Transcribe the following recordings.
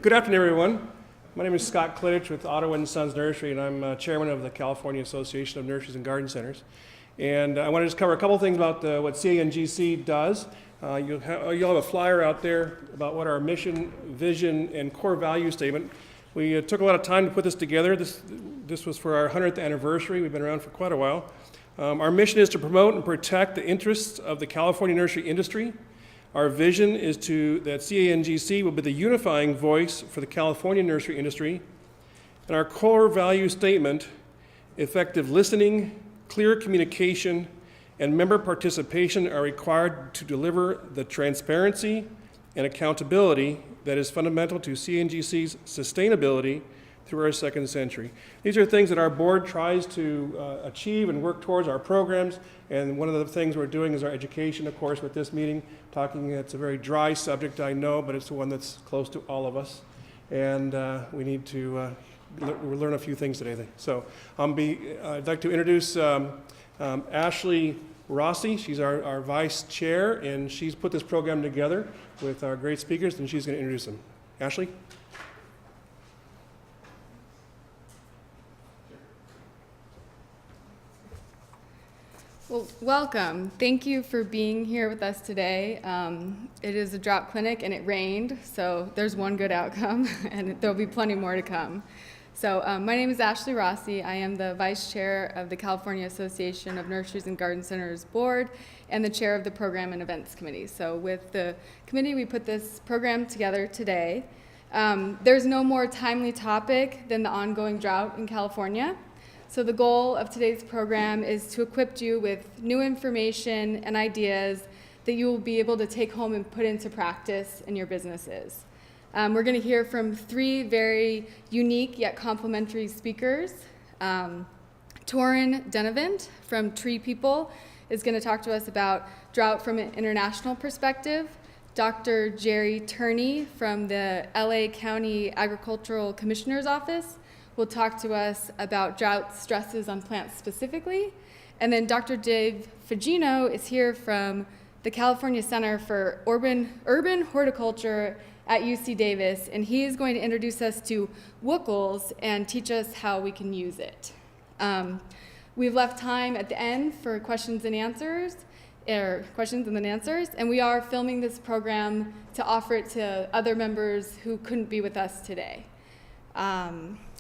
Good afternoon, everyone. My name is Scott Klitich with Ottawa & Sons Nursery, and I'm chairman of the California Association of Nurseries and Garden Centers. And I want to just cover a couple things about what CANGC does. You'll have a flyer out there about what our mission, vision, and core value statement. We took a lot of time to put this together. This was for our 100th anniversary. We've been around for quite a while. Our mission is to promote and protect the interests of the California nursery industry. Our vision is that CANGC will be the unifying voice for the California nursery industry. And our core value statement, effective listening, clear communication, and member participation are required to deliver the transparency and accountability that is fundamental to CANGC's sustainability through our second century. These are things that our board tries to achieve and work towards our programs, and one of the things we're doing is our education, of course, with this meeting. It's a very dry subject, I know, but it's the one that's close to all of us, and we need to learn a few things today. So I'd like to introduce Ashley Rossi. She's our vice chair, and she's put this program together with our great speakers, and she's going to introduce them. Ashley? Well, welcome. Thank you for being here with us today. It is a drought clinic and it rained, so there's one good outcome and there'll be plenty more to come. So my name is Ashley Rossi. I am the vice chair of the California Association of Nurseries and Garden Centers board and the chair of the program and events committee. So with the committee, we put this program together today. There's no more timely topic than the ongoing drought in California. So the goal of today's program is to equip you with new information and ideas that you will be able to take home and put into practice in your businesses. We're going to hear from three very unique yet complementary speakers. Torin Denevant from Tree People is going to talk to us about drought from an international perspective. Dr. Jerry Turney from the LA County Agricultural Commissioner's Office will talk to us about drought stresses on plants specifically. And then Dr. Dave Fagino is here from the California Center for Urban Horticulture at UC Davis, and he is going to introduce us to wookles and teach us how we can use it. We've left time at the end for questions and answers, and we are filming this program to offer it to other members who couldn't be with us today.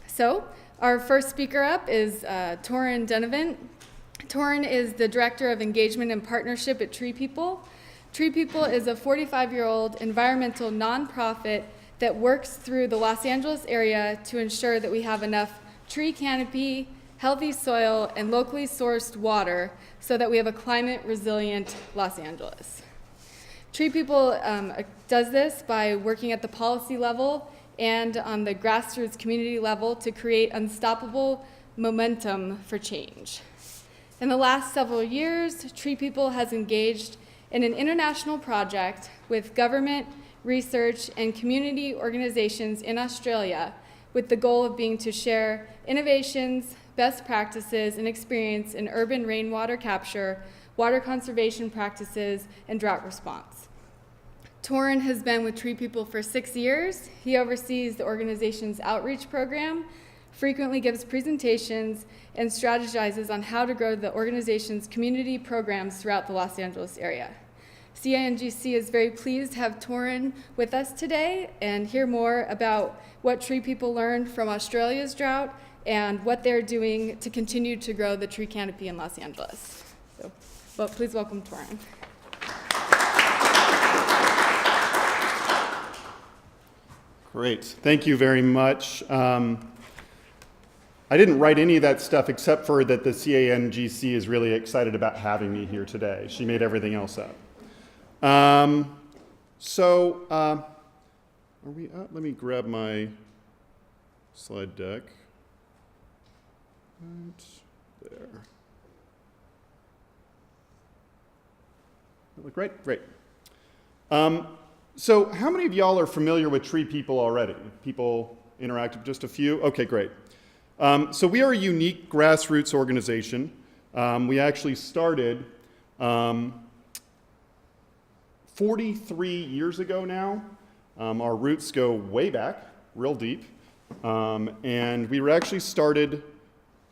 So our first speaker up is Torin Denevant. Torin is the Director of Engagement and Partnership at Tree People. Tree People is a 45-year-old environmental nonprofit that works through the Los Angeles area to ensure that we have enough tree canopy, healthy soil, and locally sourced water so that we have a climate-resilient Los Angeles. Tree People does this by working at the policy level and on the grassroots community level to create unstoppable momentum for change. In the last several years, Tree People has engaged in an international project with government, research, and community organizations in Australia with the goal of being to share innovations, best practices, and experience in urban rainwater capture, water conservation practices, and drought response. Torin has been with Tree People for 6 years. He oversees the organization's outreach program, frequently gives presentations, and strategizes on how to grow the organization's community programs throughout the Los Angeles area. CANGC is very pleased to have Torin with us today and hear more about what Tree People learned from Australia's drought and what they're doing to continue to grow the tree canopy in Los Angeles. So, please welcome Torin. Great. Thank you very much. I didn't write any of that stuff except for that the CANGC is really excited about having me here today. She made everything else up. Are we up? Let me grab my slide deck. Right there. That look right? Great. So how many of y'all are familiar with Tree People already? People interactive, just a few? Okay, great. So we are a unique grassroots organization. We actually started 43 years ago now Our roots go way back, real deep, and we were actually started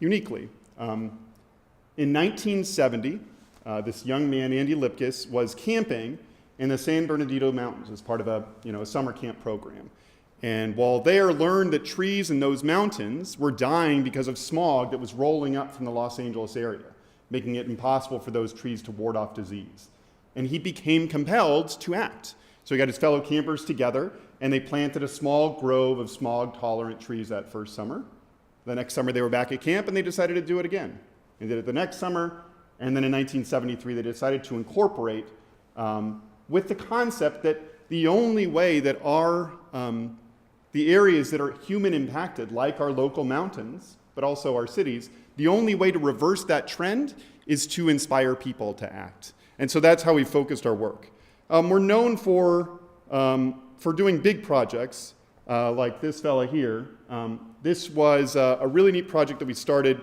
uniquely. In 1970, this young man, Andy Lipkiss, was camping in the San Bernardino Mountains as part of a summer camp program. And while there, learned that trees in those mountains were dying because of smog that was rolling up from the Los Angeles area, making it impossible for those trees to ward off disease. And he became compelled to act. So he got his fellow campers together, and they planted a small grove of smog-tolerant trees that first summer. The next summer, they were back at camp, and they decided to do it again. They did it the next summer, and then in 1973, they decided to incorporate with the concept that the only way that the areas that are human impacted, like our local mountains, but also our cities, the only way to reverse that trend is to inspire people to act. And so that's how we focused our work. We're known for doing big projects like this fella here. This was a really neat project that we started.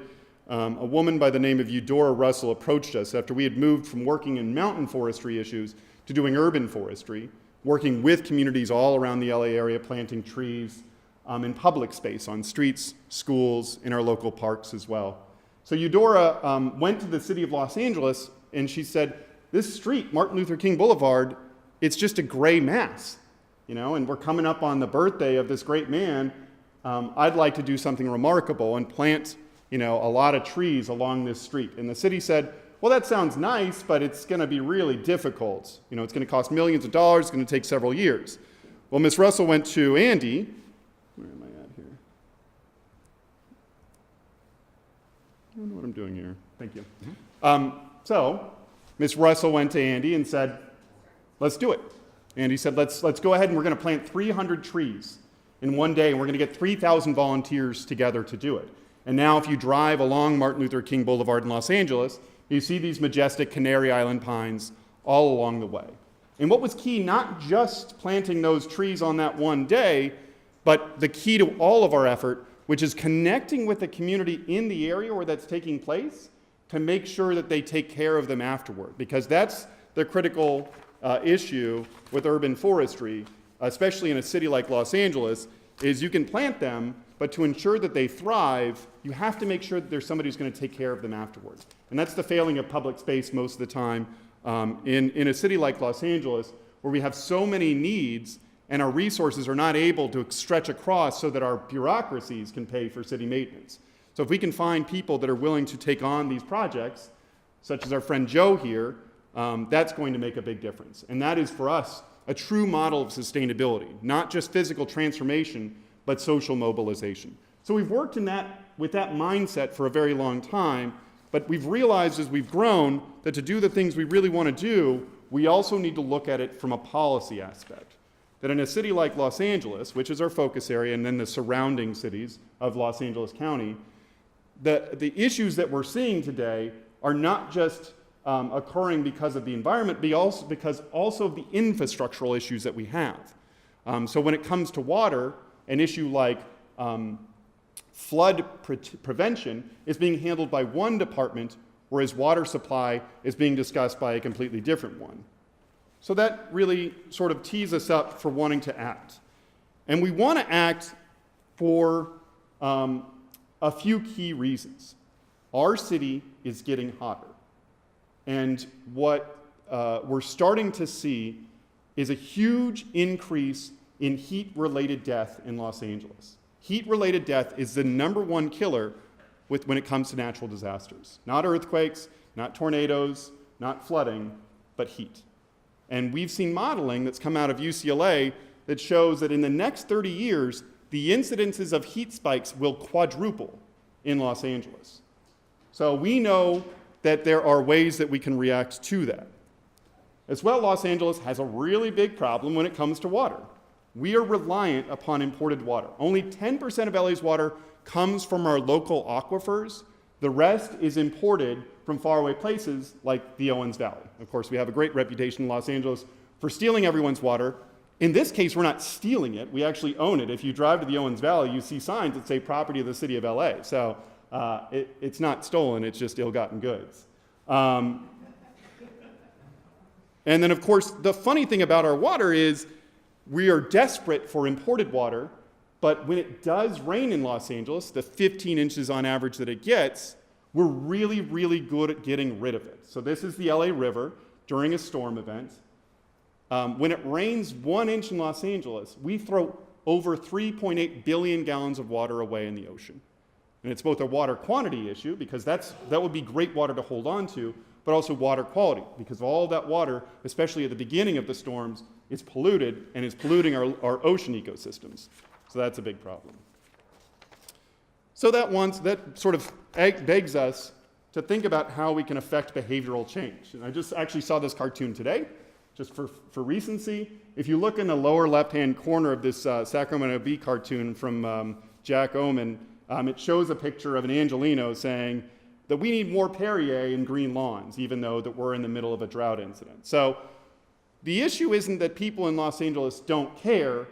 A woman by the name of Eudora Russell approached us after we had moved from working in mountain forestry issues to doing urban forestry, working with communities all around the LA area, planting trees in public space, on streets, schools, in our local parks as well. So Eudora went to the city of Los Angeles, and she said, this street, Martin Luther King Boulevard, it's just a gray mass, and we're coming up on the birthday of this great man. I'd like to do something remarkable and plant, a lot of trees along this street. And the city said, well, that sounds nice, but it's going to be really difficult. It's going to cost millions of dollars. It's going to take several years. Well, Ms. Russell went to Andy. Where am I at here? I don't know what I'm doing here. Thank you. So Ms. Russell went to Andy and said, let's do it. Andy said, let's go ahead and we're going to plant 300 trees in one day, and we're going to get 3,000 volunteers together to do it. And now if you drive along Martin Luther King Boulevard in Los Angeles, you see these majestic Canary Island pines all along the way. And what was key, not just planting those trees on that one day, but the key to all of our effort, which is connecting with the community in the area where that's taking place to make sure that they take care of them afterward. Because that's the critical issue with urban forestry, especially in a city like Los Angeles, is you can plant them, but to ensure that they thrive, you have to make sure that there's somebody who's going to take care of them afterwards. And that's the failing of public space most of the time in a city like Los Angeles, where we have so many needs and our resources are not able to stretch across so that our bureaucracies can pay for city maintenance. So if we can find people that are willing to take on these projects, such as our friend Joe here, that's going to make a big difference. And that is, for us, a true model of sustainability, not just physical transformation, but social mobilization. So we've worked with that mindset for a very long time, but we've realized as we've grown that to do the things we really want to do, we also need to look at it from a policy aspect. That in a city like Los Angeles, which is our focus area, and then the surrounding cities of Los Angeles County, the issues that we're seeing today are not just occurring because of the environment, but also because of the infrastructural issues that we have. So when it comes to water, an issue like flood prevention is being handled by one department, whereas water supply is being discussed by a completely different one. So that really sort of tees us up for wanting to act. And we want to act for a few key reasons. Our city is getting hotter. And what we're starting to see is a huge increase in heat-related death in Los Angeles. Heat-related death is the #1 killer when it comes to natural disasters. Not earthquakes, not tornadoes, not flooding, but heat. And we've seen modeling that's come out of UCLA that shows that in the next 30 years, the incidences of heat spikes will quadruple in Los Angeles. So we know that there are ways that we can react to that. As well, Los Angeles has a really big problem when it comes to water. We are reliant upon imported water. Only 10% of LA's water comes from our local aquifers. The rest is imported from faraway places like the Owens Valley. Of course, we have a great reputation in Los Angeles for stealing everyone's water. In this case, we're not stealing it. We actually own it. If you drive to the Owens Valley, you see signs that say property of the city of LA. So it's not stolen, it's just ill-gotten goods. And then, of course, the funny thing about our water is we are desperate for imported water, but when it does rain in Los Angeles, the 15 inches on average that it gets, we're really, really good at getting rid of it. So this is the LA River during a storm event. When it rains 1 inch in Los Angeles, we throw over 3.8 billion gallons of water away in the ocean. And it's both a water quantity issue, because that would be great water to hold on to, but also water quality, because all that water, especially at the beginning of the storms, is polluted and is polluting our ocean ecosystems. So that's a big problem. So that sort of begs us to think about how we can affect behavioral change. And I just actually saw this cartoon today, just for recency. If you look in the lower left-hand corner of this Sacramento Bee cartoon from Jack Oman, it shows a picture of an Angelino saying that we need more Perrier and green lawns, even though that we're in the middle of a drought incident. So the issue isn't that people in Los Angeles don't care,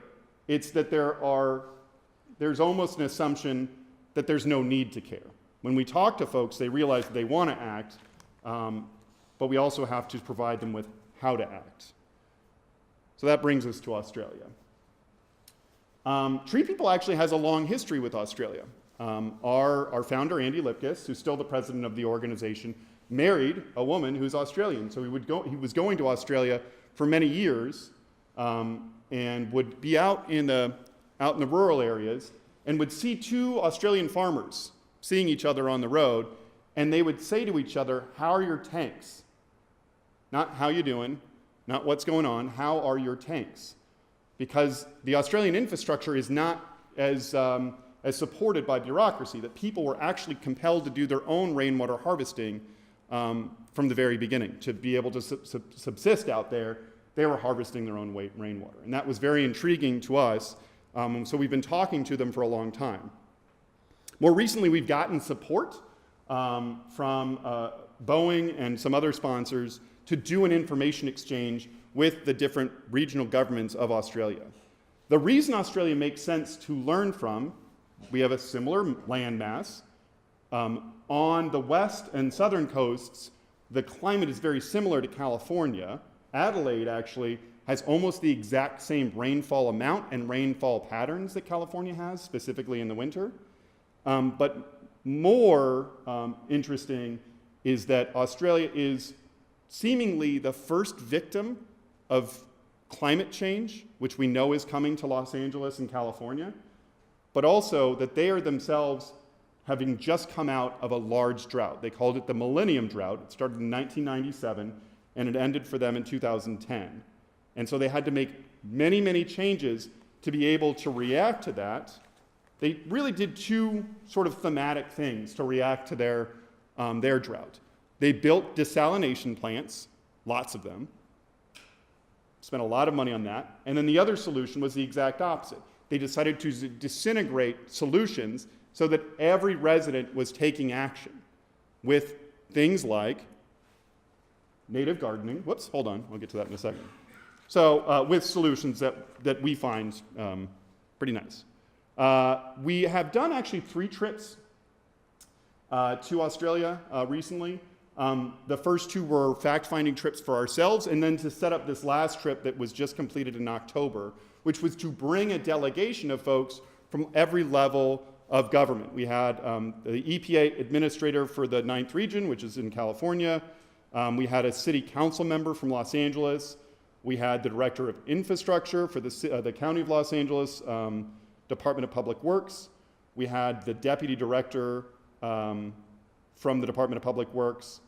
it's that there's almost an assumption that there's no need to care. When we talk to folks, they realize that they want to act, but we also have to provide them with how to act. So that brings us to Australia. Tree People actually has a long history with Australia. Our founder, Andy Lipkiss, who's still the president of the organization, married a woman who's Australian. So he was going to Australia for many years, and would be out in the rural areas and would see two Australian farmers seeing each other on the road, and they would say to each other, "How are your tanks?" Not "how you doing," not "what's going on," "how are your tanks?" Because the Australian infrastructure is not as supported by bureaucracy, that people were actually compelled to do their own rainwater harvesting from the very beginning. To be able to subsist out there, they were harvesting their own rainwater. And that was very intriguing to us, so we've been talking to them for a long time. More recently, we've gotten support from Boeing and some other sponsors to do an information exchange with the different regional governments of Australia. The reason Australia makes sense to learn from, we have a similar landmass. On the west and southern coasts, the climate is very similar to California. Adelaide actually has almost the exact same rainfall amount and rainfall patterns that California has, specifically in the winter. But more interesting is that Australia is seemingly the first victim of climate change, which we know is coming to Los Angeles and California, but also that they are themselves having just come out of a large drought. They called it the Millennium Drought. It started in 1997, and it ended for them in 2010. And so they had to make many, many changes to be able to react to that. They really did two sort of thematic things to react to their drought. They built desalination plants, lots of them, spent a lot of money on that. And then the other solution was the exact opposite. They decided to disintegrate solutions so that every resident was taking action with things like native gardening. Whoops, hold on, I'll get to that in a second. So with solutions that we find pretty nice. We have done actually 3 trips to Australia recently. The first 2 were fact-finding trips for ourselves, and then to set up this last trip that was just completed in October, which was to bring a delegation of folks from every level of government. We had the EPA administrator for the 9th region, which is in California. We had a city council member from Los Angeles. We had the director of infrastructure for the County of Los Angeles Department of Public Works. We had the deputy director from the Department of Public Works.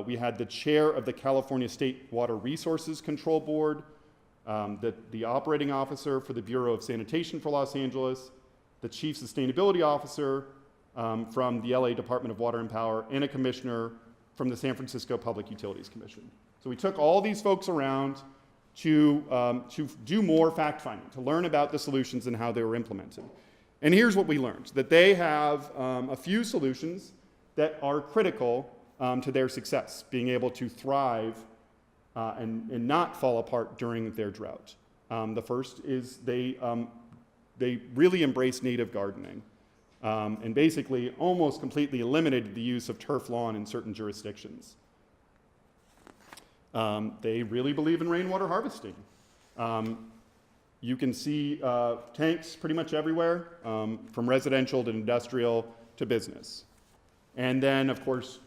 We had the chair of the California State Water Resources Control Board, the operating officer for the Bureau of Sanitation for Los Angeles, the chief sustainability officer from the LA Department of Water and Power, and a commissioner from the San Francisco Public Utilities Commission. So we took all these folks around to do more fact-finding, to learn about the solutions and how they were implemented. And here's what we learned, that they have a few solutions that are critical to their success, being able to thrive and not fall apart during their drought. The first is they really embrace native gardening and basically almost completely eliminated the use of turf lawn in certain jurisdictions. They really believe in rainwater harvesting. you can see tanks pretty much everywhere, from residential to industrial to business. And then, of course,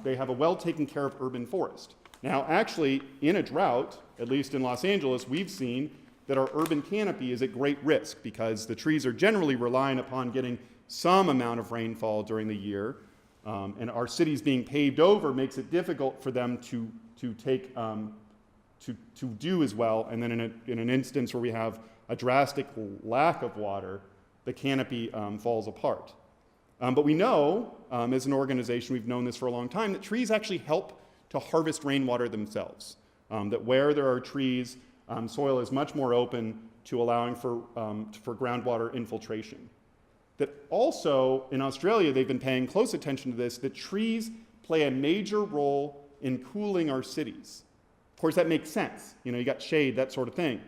they have a well taken care of urban forest. Now, actually, in a drought, at least in Los Angeles, we've seen that our urban canopy is at great risk because the trees are generally relying upon getting some amount of rainfall during the year, and our cities being paved over makes it difficult for them to do as well. And then in an instance where we have a drastic lack of water, the canopy falls apart. But we know, as an organization, we've known this for a long time, that trees actually help to harvest rainwater themselves. That where there are trees, soil is much more open to allowing for groundwater infiltration. That also, in Australia, they've been paying close attention to this, that trees play a major role in cooling our cities. Of course, that makes sense. You know, you got shade, that sort of thing.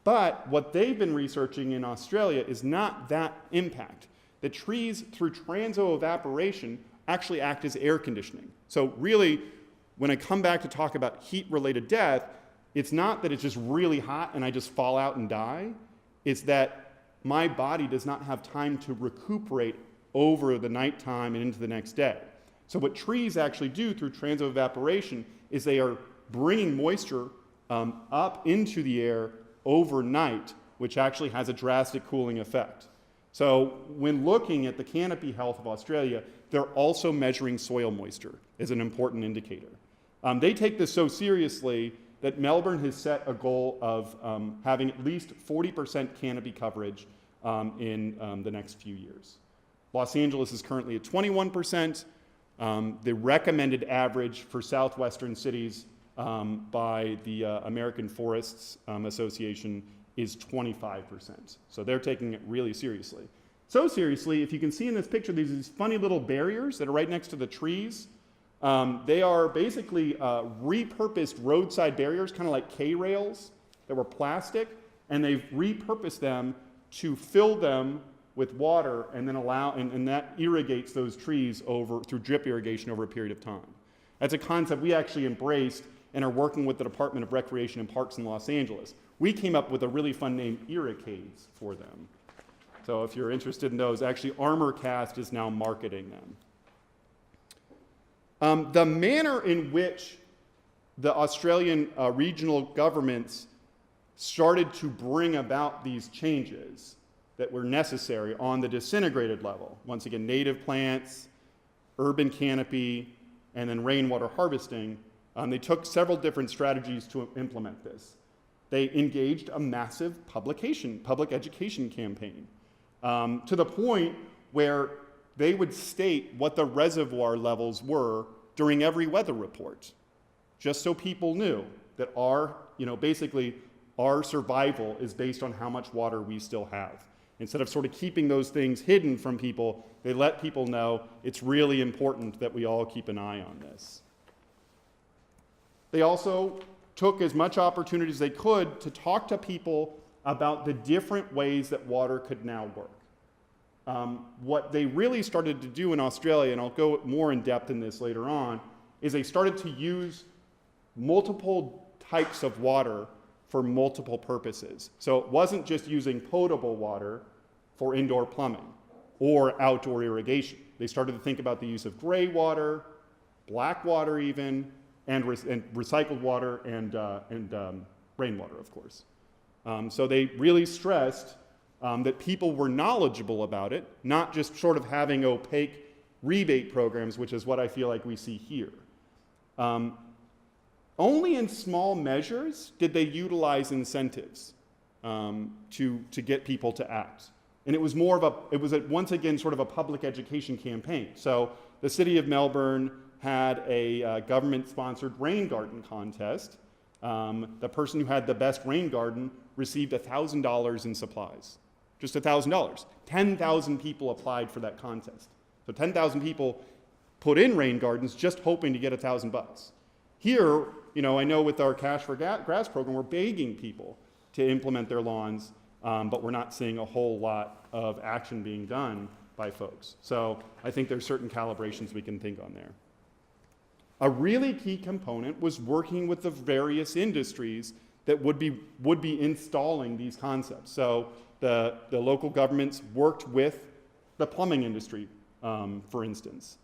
But what they've been researching in Australia is not that impact. The trees, through transoevaporation, actually act as air conditioning. So really, when I come back to talk about heat-related death, it's not that it's just really hot and I just fall out and die. It's that my body does not have time to recuperate over the nighttime and into the next day. So what trees actually do through transoevaporation is they are bringing moisture up into the air overnight, which actually has a drastic cooling effect. So when looking at the canopy health of Australia, they're also measuring soil moisture as an important indicator. They take this so seriously that Melbourne has set a goal of having at least 40% canopy coverage in the next few years. Los Angeles is currently at 21%. The recommended average for southwestern cities by the American Forests Association is 25%. So they're taking it really seriously. So seriously, if you can see in this picture, these funny little barriers that are right next to the trees. They are basically repurposed roadside barriers, kind of like K-rails that were plastic, and they've repurposed them to fill them with water and then and that irrigates those trees through drip irrigation over a period of time. That's a concept we actually embraced and are working with the Department of Recreation and Parks in Los Angeles. We came up with a really fun name, Irricades, for them. So if you're interested in those, actually ArmorCast is now marketing them. The manner in which the Australian regional governments started to bring about these changes that were necessary on the disintegrated level, once again, native plants, urban canopy, and then rainwater harvesting, they took several different strategies to implement this. They engaged a massive public education campaign, to the point where they would state what the reservoir levels were during every weather report, just so people knew that basically our survival is based on how much water we still have. Instead of sort of keeping those things hidden from people, they let people know it's really important that we all keep an eye on this. They also took as much opportunity as they could to talk to people about the different ways that water could now work. What they really started to do in Australia, and I'll go more in depth in this later on, is they started to use multiple types of water for multiple purposes. So it wasn't just using potable water for indoor plumbing or outdoor irrigation. They started to think about the use of gray water, black water even, and recycled water and rainwater, of course. So they really stressed that people were knowledgeable about it, not just sort of having opaque rebate programs, which is what I feel like we see here. Only in small measures did they utilize incentives to get people to act. And it was once again sort of a public education campaign. So the city of Melbourne had a government-sponsored rain garden contest. The person who had the best rain garden received $1,000 in supplies. Just $1,000. 10,000 people applied for that contest. So 10,000 people put in rain gardens just hoping to get $1,000. Here, I know with our Cash for Grass program, we're begging people to implement their lawns, but we're not seeing a whole lot of action being done by folks. So I think there's certain calibrations we can think on there. A really key component was working with the various industries that would be installing these concepts. So the local governments worked with the plumbing industry, for instance,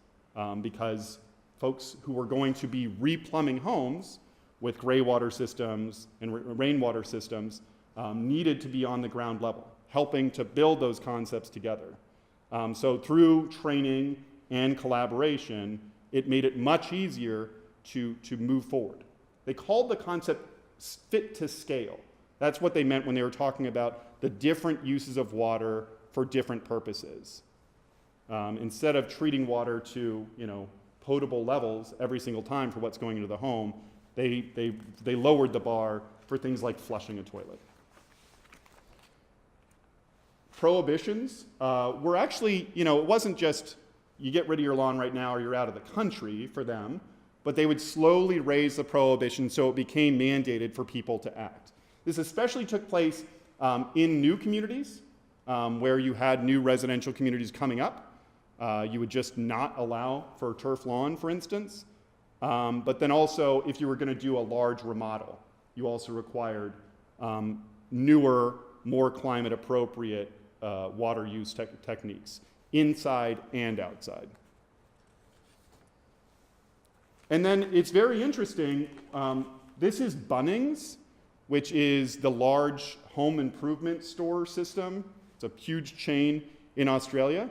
because folks who were going to be replumbing homes with gray water systems and rainwater systems needed to be on the ground level, helping to build those concepts together. So through training and collaboration, it made it much easier to move forward. They called the concept fit to scale. That's what they meant when they were talking about the different uses of water for different purposes. Instead of treating water to, potable levels every single time for what's going into the home, they lowered the bar for things like flushing a toilet. Prohibitions were actually, it wasn't just you get rid of your lawn right now or you're out of the country for them, but they would slowly raise the prohibition so it became mandated for people to act. This especially took place in new communities where you had new residential communities coming up. You would just not allow for turf lawn, for instance. But then also, if you were going to do a large remodel, you also required newer, more climate appropriate water use techniques, inside and outside. And then it's very interesting, this is Bunnings, which is the large home improvement store system. It's a huge chain in Australia.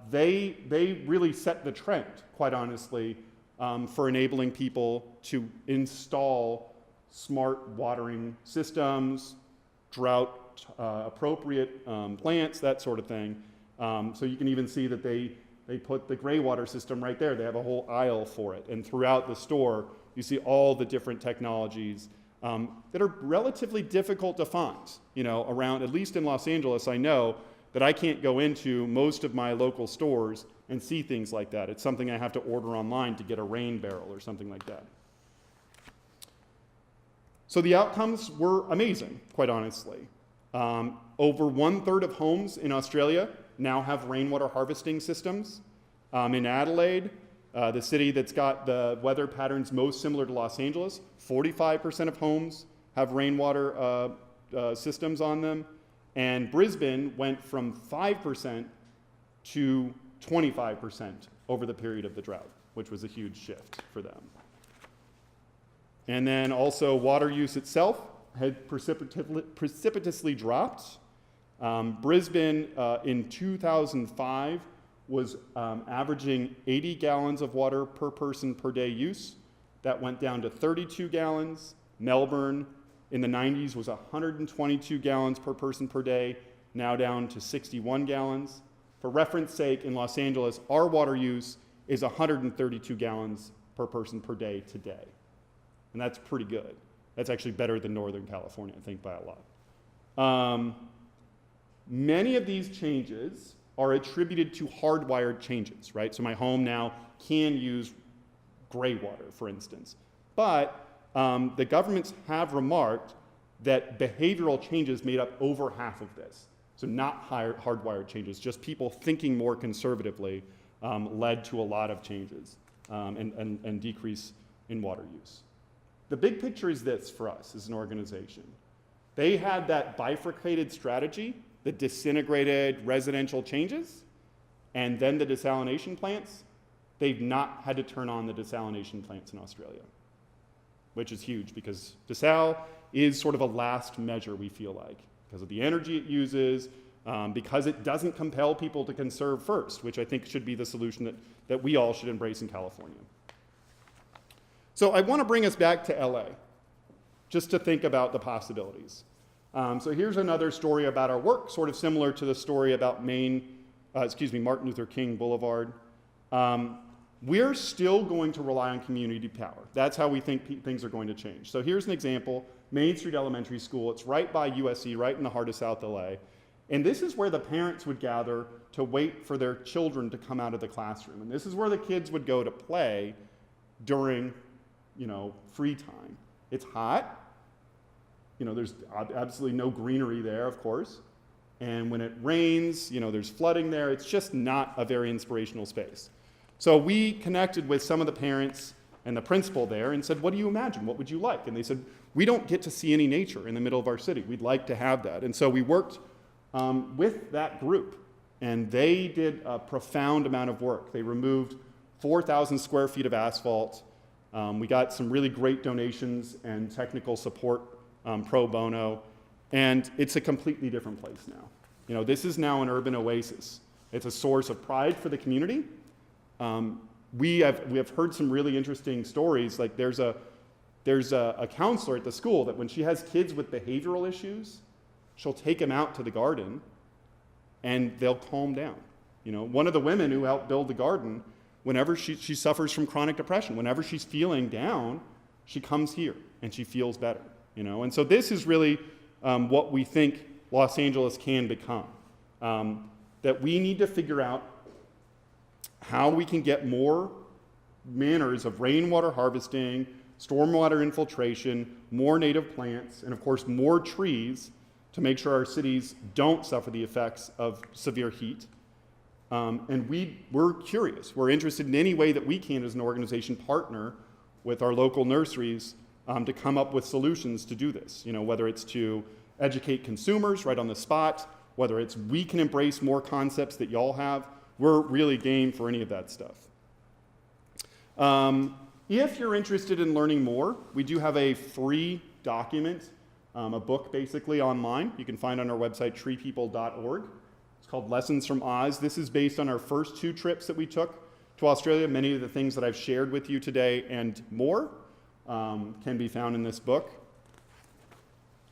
They really set the trend, quite honestly, for enabling people to install smart watering systems, drought appropriate plants, that sort of thing. So you can even see that they put the gray water system right there. They have a whole aisle for it. And throughout the store, you see all the different technologies that are relatively difficult to find. Around, at least in Los Angeles, I know that I can't go into most of my local stores and see things like that. It's something I have to order online to get a rain barrel or something like that. So the outcomes were amazing, quite honestly. Over 1/3 of homes in Australia now have rainwater harvesting systems. In Adelaide, the city that's got the weather patterns most similar to Los Angeles, 45% of homes have rainwater systems on them. And Brisbane went from 5% to 25% over the period of the drought, which was a huge shift for them. And then also water use itself had precipitously dropped. Brisbane in 2005 was averaging 80 gallons of water per person per day use. That went down to 32 gallons. Melbourne in the 90s was 122 gallons per person per day, now down to 61 gallons. For reference sake, in Los Angeles, our water use is 132 gallons per person per day today. And that's pretty good. That's actually better than Northern California, I think, by a lot. Many of these changes are attributed to hardwired changes, right? So my home now can use gray water, for instance. But the governments have remarked that behavioral changes made up over half of this. So not hardwired changes, just people thinking more conservatively led to a lot of changes and decrease in water use. The big picture is this for us as an organization. They had that bifurcated strategy, the disintegrated residential changes, and then the desalination plants. They've not had to turn on the desalination plants in Australia, which is huge because desal is sort of a last measure, we feel like, because of the energy it uses, because it doesn't compel people to conserve first, which I think should be the solution that we all should embrace in California. So I want to bring us back to LA, just to think about the possibilities. So here's another story about our work, sort of similar to the story about Martin Luther King Boulevard. We're still going to rely on community power. That's how we think things are going to change. So here's an example, Main Street Elementary School. It's right by USC, right in the heart of South LA. And this is where the parents would gather to wait for their children to come out of the classroom. And this is where the kids would go to play during, free time. It's hot. There's absolutely no greenery there, of course. And when it rains, there's flooding there. It's just not a very inspirational space. So we connected with some of the parents and the principal there and said, what do you imagine? What would you like? And they said, we don't get to see any nature in the middle of our city. We'd like to have that. And so we worked with that group, and they did a profound amount of work. They removed 4,000 square feet of asphalt. We got some really great donations and technical support pro bono, and it's a completely different place now. You know, this is now an urban oasis. It's a source of pride for the community. We have heard some really interesting stories. Like there's a counselor at the school that when she has kids with behavioral issues, she'll take them out to the garden and they'll calm down. You know, one of the women who helped build the garden, whenever she suffers from chronic depression, whenever she's feeling down, she comes here and she feels better. You know, and so this is really what we think Los Angeles can become. That we need to figure out how we can get more manners of rainwater harvesting, stormwater infiltration, more native plants, and of course more trees to make sure our cities don't suffer the effects of severe heat. And we're curious. We're interested in any way that we can as an organization partner with our local nurseries to come up with solutions to do this. You know, whether it's to educate consumers right on the spot, whether it's we can embrace more concepts that y'all have, we're really game for any of that stuff. If you're interested in learning more, we do have a free document, a book basically online. You can find on our website, treepeople.org. It's called Lessons from Oz. This is based on our first 2 trips that we took to Australia. Many of the things that I've shared with you today and more can be found in this book.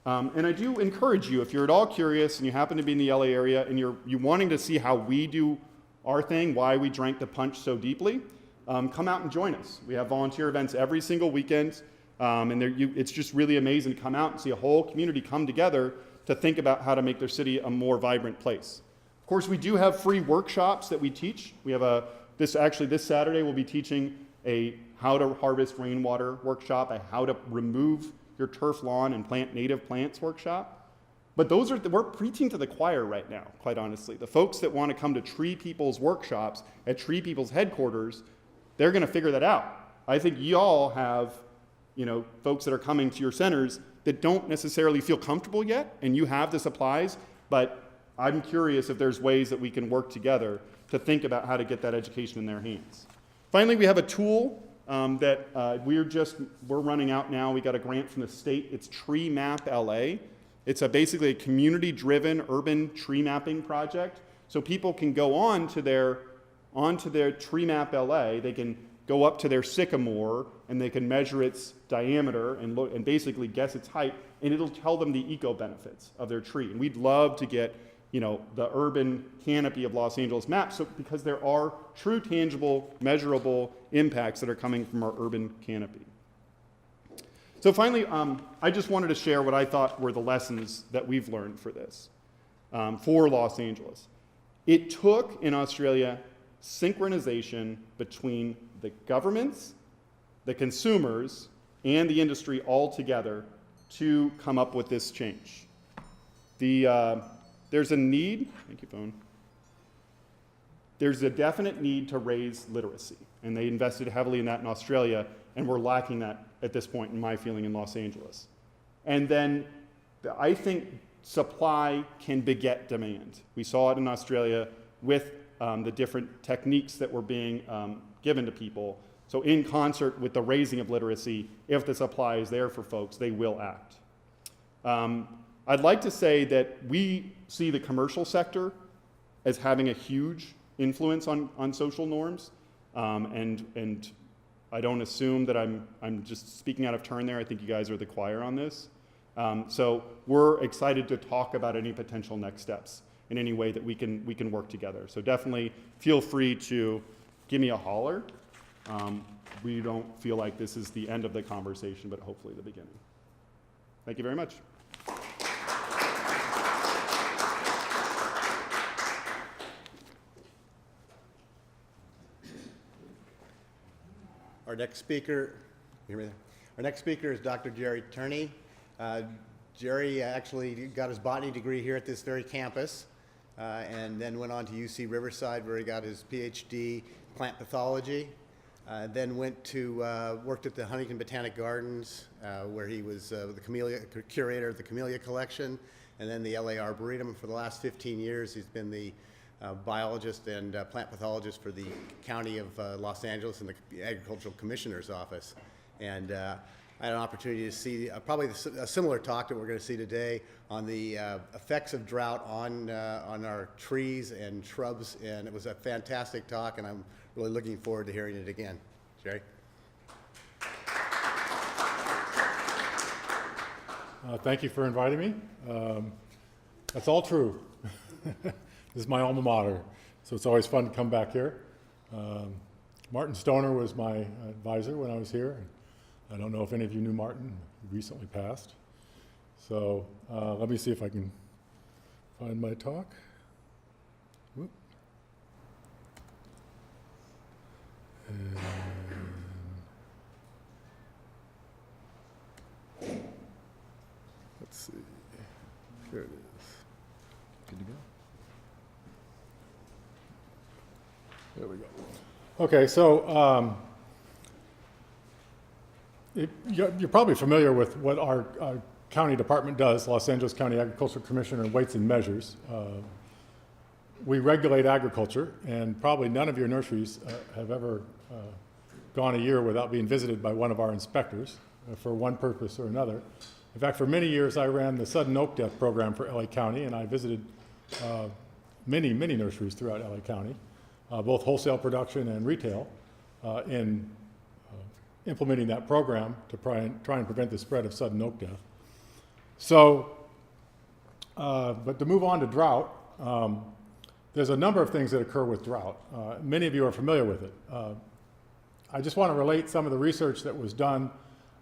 And I do encourage you, if you're at all curious and you happen to be in the LA area and you're wanting to see how we do our thing, why we drank the punch so deeply, come out and join us. We have volunteer events every single weekend, and it's just really amazing to come out and see a whole community come together to think about how to make their city a more vibrant place. Of course, we do have free workshops that we teach. We have this Saturday we'll be teaching a how to harvest rainwater workshop, a how to remove your turf lawn and plant native plants workshop. But we're preaching to the choir right now, quite honestly. The folks that want to come to Tree People's workshops at Tree People's headquarters, they're going to figure that out. I think y'all have, folks that are coming to your centers that don't necessarily feel comfortable yet, and you have the supplies, but I'm curious if there's ways that we can work together to think about how to get that education in their hands. Finally, we have a tool that we're running out now. We got a grant from the state. It's Tree Map LA. It's basically a community-driven urban tree mapping project. So people can go onto their Tree Map LA. They can go up to their sycamore and they can measure its diameter and basically guess its height, and it'll tell them the eco benefits of their tree. And we'd love to get the urban canopy of Los Angeles mapped, because there are true, tangible, measurable impacts that are coming from our urban canopy. So finally, I just wanted to share what I thought were the lessons that we've learned for this, for Los Angeles. It took, in Australia, synchronization between the governments, the consumers, and the industry all together to come up with this change. There's a need, thank you, phone. There's a definite need to raise literacy, and they invested heavily in that in Australia, and we're lacking that at this point, in my feeling, in Los Angeles. And then I think supply can beget demand. We saw it in Australia with the different techniques that were being given to people. So in concert with the raising of literacy, if the supply is there for folks, they will act. I'd like to say that we see the commercial sector as having a huge influence on social norms, and I don't assume that I'm just speaking out of turn there. I think you guys are the choir on this. So we're excited to talk about any potential next steps in any way that we can work together. So definitely feel free to give me a holler. We don't feel like this is the end of the conversation, but hopefully the beginning. Thank you very much. Our next speaker is Dr. Jerry Turney. Jerry actually got his botany degree here at this very campus, and then went on to UC Riverside, where he got his PhD plant pathology. Then went to, worked at the Huntington Botanic Gardens, where he was the curator of the Camellia Collection, and then the LA Arboretum. For the last 15 years, he's been the biologist and plant pathologist for the County of Los Angeles in the Agricultural Commissioner's Office. And I had an opportunity to see probably a similar talk that we're going to see today on the effects of drought on our trees and shrubs, and it was a fantastic talk, and I'm really looking forward to hearing it again. Jerry? Thank you for inviting me. That's all true. This is my alma mater, so it's always fun to come back here. Martin Stoner was my advisor when I was here. I don't know if any of you knew Martin. He recently passed. So let me see if I can find my talk. Whoop. And let's see. Here it is. Good to go. There we go. Okay, so you're probably familiar with what our county department does, Los Angeles County Agricultural Commissioner Weights and Measures. We regulate agriculture, and probably none of your nurseries have ever gone a year without being visited by one of our inspectors for one purpose or another. In fact, for many years, I ran the sudden oak death program for LA County, and I visited many nurseries throughout LA County, both wholesale production and retail, in implementing that program to try and prevent the spread of sudden oak death. So, but to move on to drought, there's a number of things that occur with drought. Many of you are familiar with it. I just want to relate some of the research that was done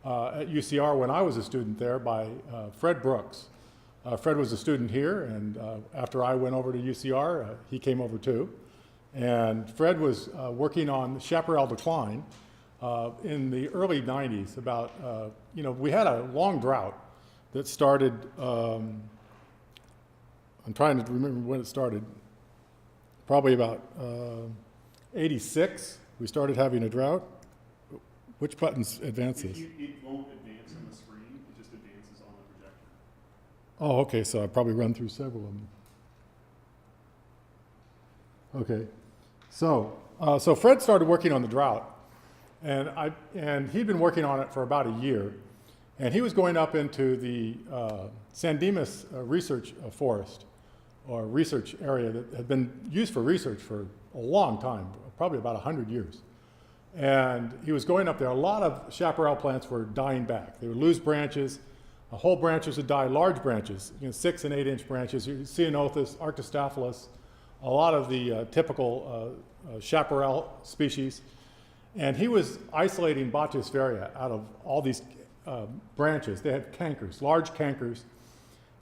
at UCR when I was a student there by Fred Brooks. Fred was a student here, and after I went over to UCR, he came over too. And Fred was working on chaparral decline in the early 90s. About, we had a long drought that started, I'm trying to remember when it started, probably about 86, we started having a drought. Which buttons advances? It won't advance on the screen, it just advances on the projector. Oh, okay, so I probably run through several of them. Okay, so Fred started working on the drought, and he'd been working on it for about a year, and he was going up into the San Dimas research forest, or research area that had been used for research for a long time, probably about 100 years. And he was going up there. A lot of chaparral plants were dying back. They would lose branches. Whole branches would die, large branches, 6 and 8 inch branches. Ceanothus, Arctostaphylos, a lot of the typical chaparral species. And he was isolating Bottiasphaeria out of all these branches. They had cankers, large cankers.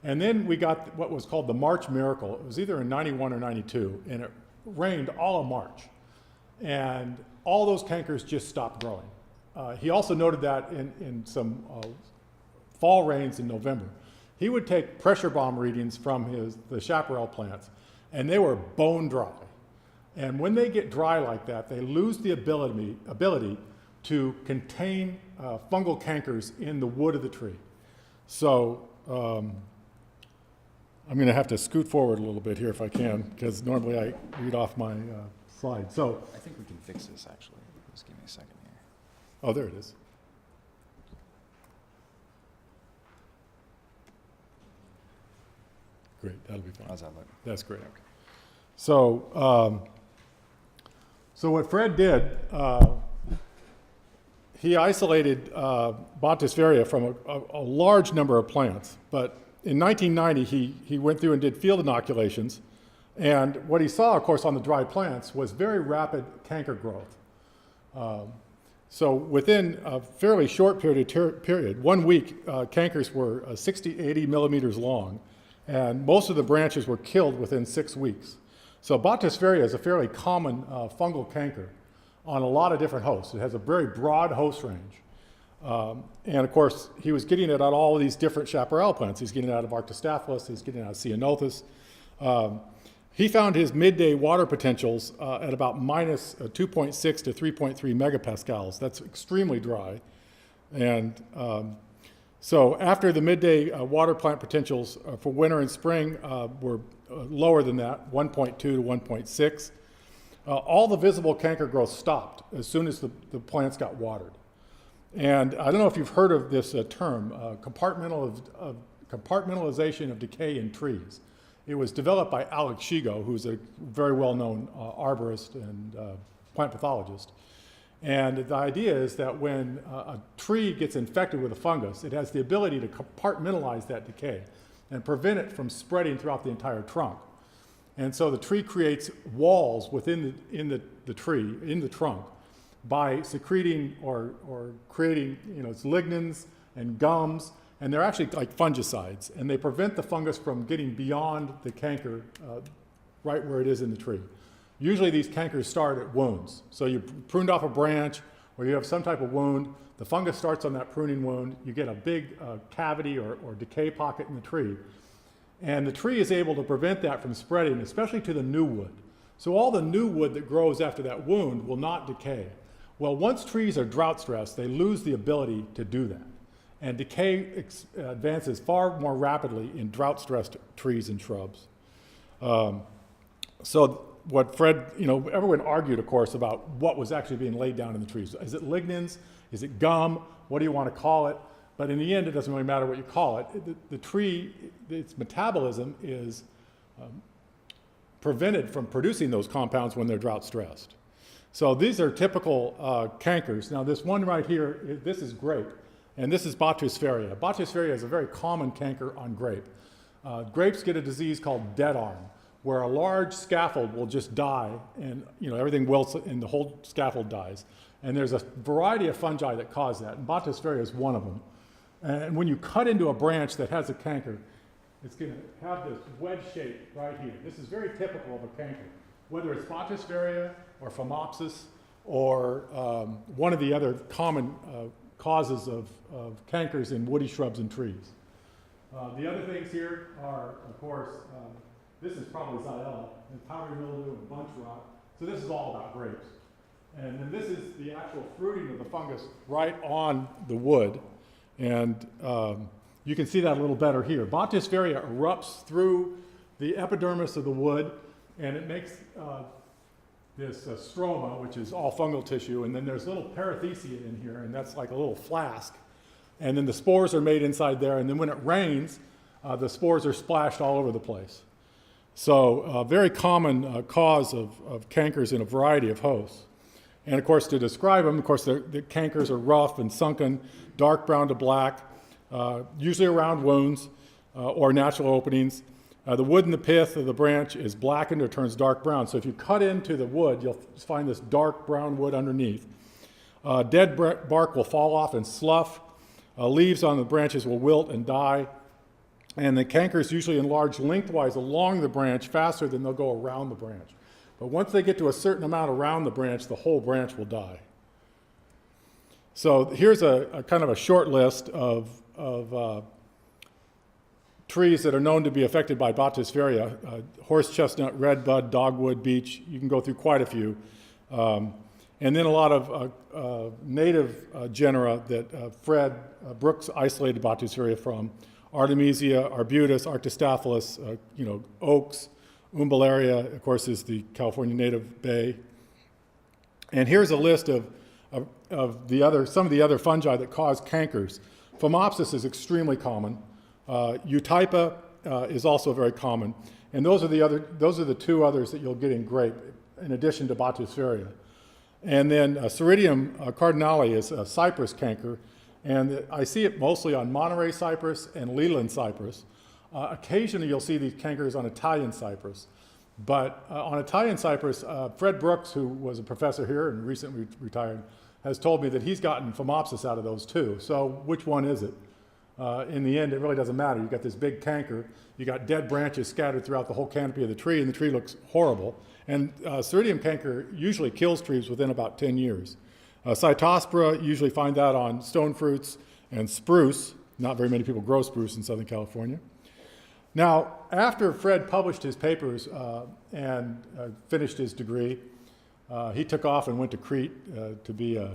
And then we got what was called the March miracle. It was either in 91 or 92, and it rained all of March. And all those cankers just stopped growing. He also noted that in some fall rains in November. He would take pressure bomb readings from the chaparral plants, and they were bone dry. And when they get dry like that, they lose the ability to contain fungal cankers in the wood of the tree. So I'm going to have to scoot forward a little bit here if I can, because normally I read off my slide. So, I think we can fix this, actually. Just give me a second here. oh, there it is. Great, that'll be fine. How's that look? That's great. Okay. So, so what Fred did, he isolated Bottiasphaeria from a large number of plants. But in 1990, he went through and did field inoculations. And what he saw, of course, on the dry plants was very rapid canker growth. So within a fairly short period, 1 week, cankers were 60, 80 millimeters long. And most of the branches were killed within 6 weeks. So Bottiasphaeria is a fairly common fungal canker on a lot of different hosts. It has a very broad host range. And of course, he was getting it on all of these different chaparral plants. He's getting it out of Arctostaphylos, he's getting it out of Ceanothus. He found his midday water potentials at about minus 2.6 to 3.3 megapascals. That's extremely dry. And so after the midday water plant potentials for winter and spring were lower than that, 1.2 to 1.6, all the visible canker growth stopped as soon as the plants got watered. And I don't know if you've heard of this term, compartmentalization of decay in trees. It was developed by Alex Shigo, who's a very well-known arborist and plant pathologist. And the idea is that when a tree gets infected with a fungus, it has the ability to compartmentalize that decay and prevent it from spreading throughout the entire trunk. And so the tree creates walls within the tree, in the trunk, by secreting or creating, its lignins and gums, and they're actually like fungicides, and they prevent the fungus from getting beyond the canker right where it is in the tree. Usually these cankers start at wounds. So you pruned off a branch or you have some type of wound, the fungus starts on that pruning wound, you get a big cavity or decay pocket in the tree. And the tree is able to prevent that from spreading, especially to the new wood. So all the new wood that grows after that wound will not decay. Well, once trees are drought stressed, they lose the ability to do that. And decay advances far more rapidly in drought stressed trees and shrubs. So what Fred, everyone argued, of course, about what was actually being laid down in the trees. Is it lignins? Is it gum? What do you want to call it? But in the end, it doesn't really matter what you call it. The tree, its metabolism is prevented from producing those compounds when they're drought stressed. So these are typical cankers. Now this one right here, this is grape, and this is Botrytis. Botrytis is a very common canker on grape. Grapes get a disease called dead arm, where a large scaffold will just die, and everything wilts and the whole scaffold dies. And there's a variety of fungi that cause that, and Botrytis is one of them. And when you cut into a branch that has a canker, it's going to have this wedge shape right here. This is very typical of a canker, whether it's Botrytis or Phomopsis or one of the other common causes of cankers in woody shrubs and trees. The other things here are, of course, this is probably Xylella, and powdery mildew and bunch rot. So this is all about grapes. And then this is the actual fruiting of the fungus right on the wood. And you can see that a little better here. Botrytis erupts through the epidermis of the wood, and it makes this stroma, which is all fungal tissue, and then there's little perithecia in here, and that's like a little flask. And then the spores are made inside there, and then when it rains, the spores are splashed all over the place. So a very common cause of cankers in a variety of hosts. And of course, to describe them, of course, the cankers are rough and sunken, dark brown to black, usually around wounds or natural openings. The wood in the pith of the branch is blackened or turns dark brown. So if you cut into the wood, you'll find this dark brown wood underneath. Dead bark will fall off and slough. Leaves on the branches will wilt and die. And the cankers usually enlarge lengthwise along the branch faster than they'll go around the branch. But once they get to a certain amount around the branch, the whole branch will die. So here's a kind of a short list of trees that are known to be affected by Botrytis, horse chestnut, redbud, dogwood, beech. You can go through quite a few. And then a lot of native genera that Fred Brooks isolated Botrytis from: Artemisia, Arbutus, Arctostaphylos, oaks. Umbularia, of course, is the California native bay. And here's a list of some of the other fungi that cause cankers. Phomopsis is extremely common. Eutypa is also very common. And those are the two others that you'll get in grape, in addition to Botrytis. And then Ceridium cardinale is a cypress canker, and I see it mostly on Monterey cypress and Leland cypress. Occasionally you'll see these cankers on Italian cypress. But on Italian cypress, Fred Brooks, who was a professor here and recently retired, has told me that he's gotten Phomopsis out of those too. So which one is it? In the end, it really doesn't matter. You've got this big canker, you got dead branches scattered throughout the whole canopy of the tree, and the tree looks horrible. And Ceridium canker usually kills trees within about 10 years. Cytospora, you usually find that on stone fruits and spruce. Not very many people grow spruce in Southern California. Now, after Fred published his papers and finished his degree, he took off and went to Crete to be a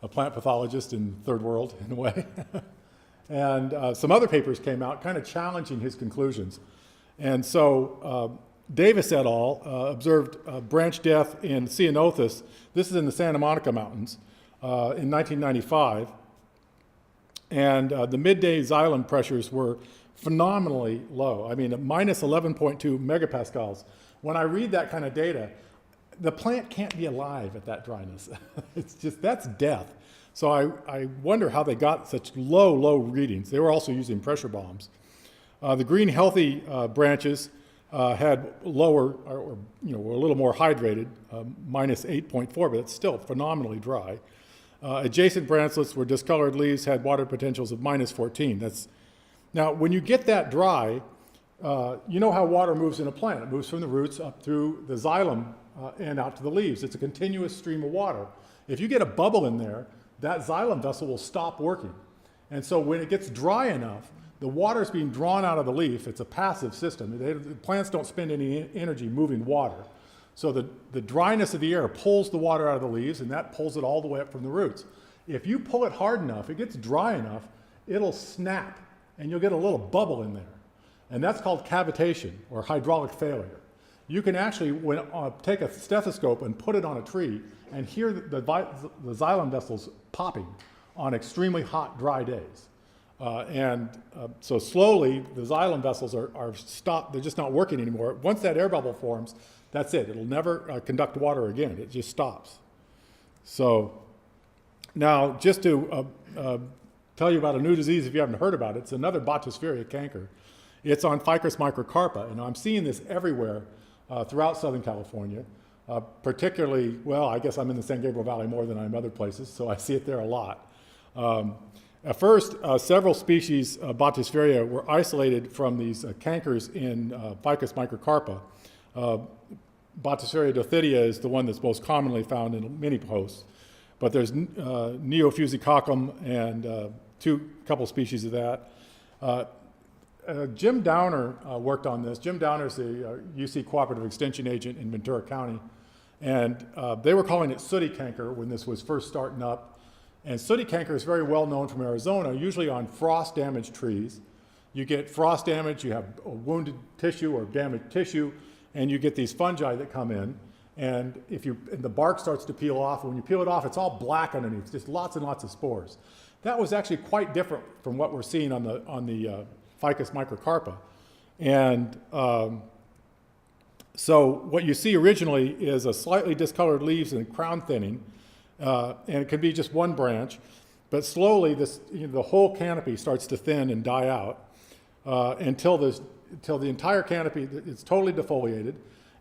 plant pathologist in third world, in a way. And some other papers came out kind of challenging his conclusions. And so Davis et al. Observed branch death in Ceanothus. This is in the Santa Monica Mountains in 1995. And the midday xylem pressures were phenomenally low. I mean, minus 11.2 megapascals. When I read that kind of data, the plant can't be alive at that dryness. It's just, that's death. So I wonder how they got such low readings. They were also using pressure bombs. The green healthy branches had lower, or were a little more hydrated, minus 8.4, but it's still phenomenally dry. Adjacent branchlets where discolored leaves had water potentials of minus 14. Now, when you get that dry, you know how water moves in a plant. It moves from the roots up through the xylem and out to the leaves. It's a continuous stream of water. If you get a bubble in there, that xylem vessel will stop working. And so when it gets dry enough, the water is being drawn out of the leaf. It's a passive system. The plants don't spend any energy moving water. So the dryness of the air pulls the water out of the leaves, and that pulls it all the way up from the roots. If you pull it hard enough, it gets dry enough, it'll snap, and you'll get a little bubble in there. And that's called cavitation, or hydraulic failure. You can actually take a stethoscope and put it on a tree and hear the xylem vessels popping on extremely hot, dry days. So slowly, the xylem vessels are stopped. They're just not working anymore. Once that air bubble forms, that's it. It'll never conduct water again. It just stops. So now, just to tell you about a new disease, if you haven't heard about it, it's another Bottisphaeria canker. It's on Ficus microcarpa, and I'm seeing this everywhere throughout Southern California. Particularly, well, I guess I'm in the San Gabriel Valley more than I'm other places, so I see it there a lot. At first, several species of Bottisphaeria were isolated from these cankers in Ficus microcarpa. Bottisphaeria dothidia is the one that's most commonly found in many hosts, but there's Neophusicoccum and couple species of that. Jim Downer worked on this. Jim Downer is a UC cooperative extension agent in Ventura County, and they were calling it sooty canker when this was first starting up. And sooty canker is very well known from Arizona, usually on frost-damaged trees. You get frost damage, you have wounded tissue or damaged tissue, and you get these fungi that come in. And the bark starts to peel off, and when you peel it off, it's all black underneath, just lots and lots of spores. That was actually quite different from what we're seeing on the Ficus microcarpa. And so what you see originally is a slightly discolored leaves and crown thinning, and it can be just one branch, but slowly the whole canopy starts to thin and die out until the entire canopy is totally defoliated,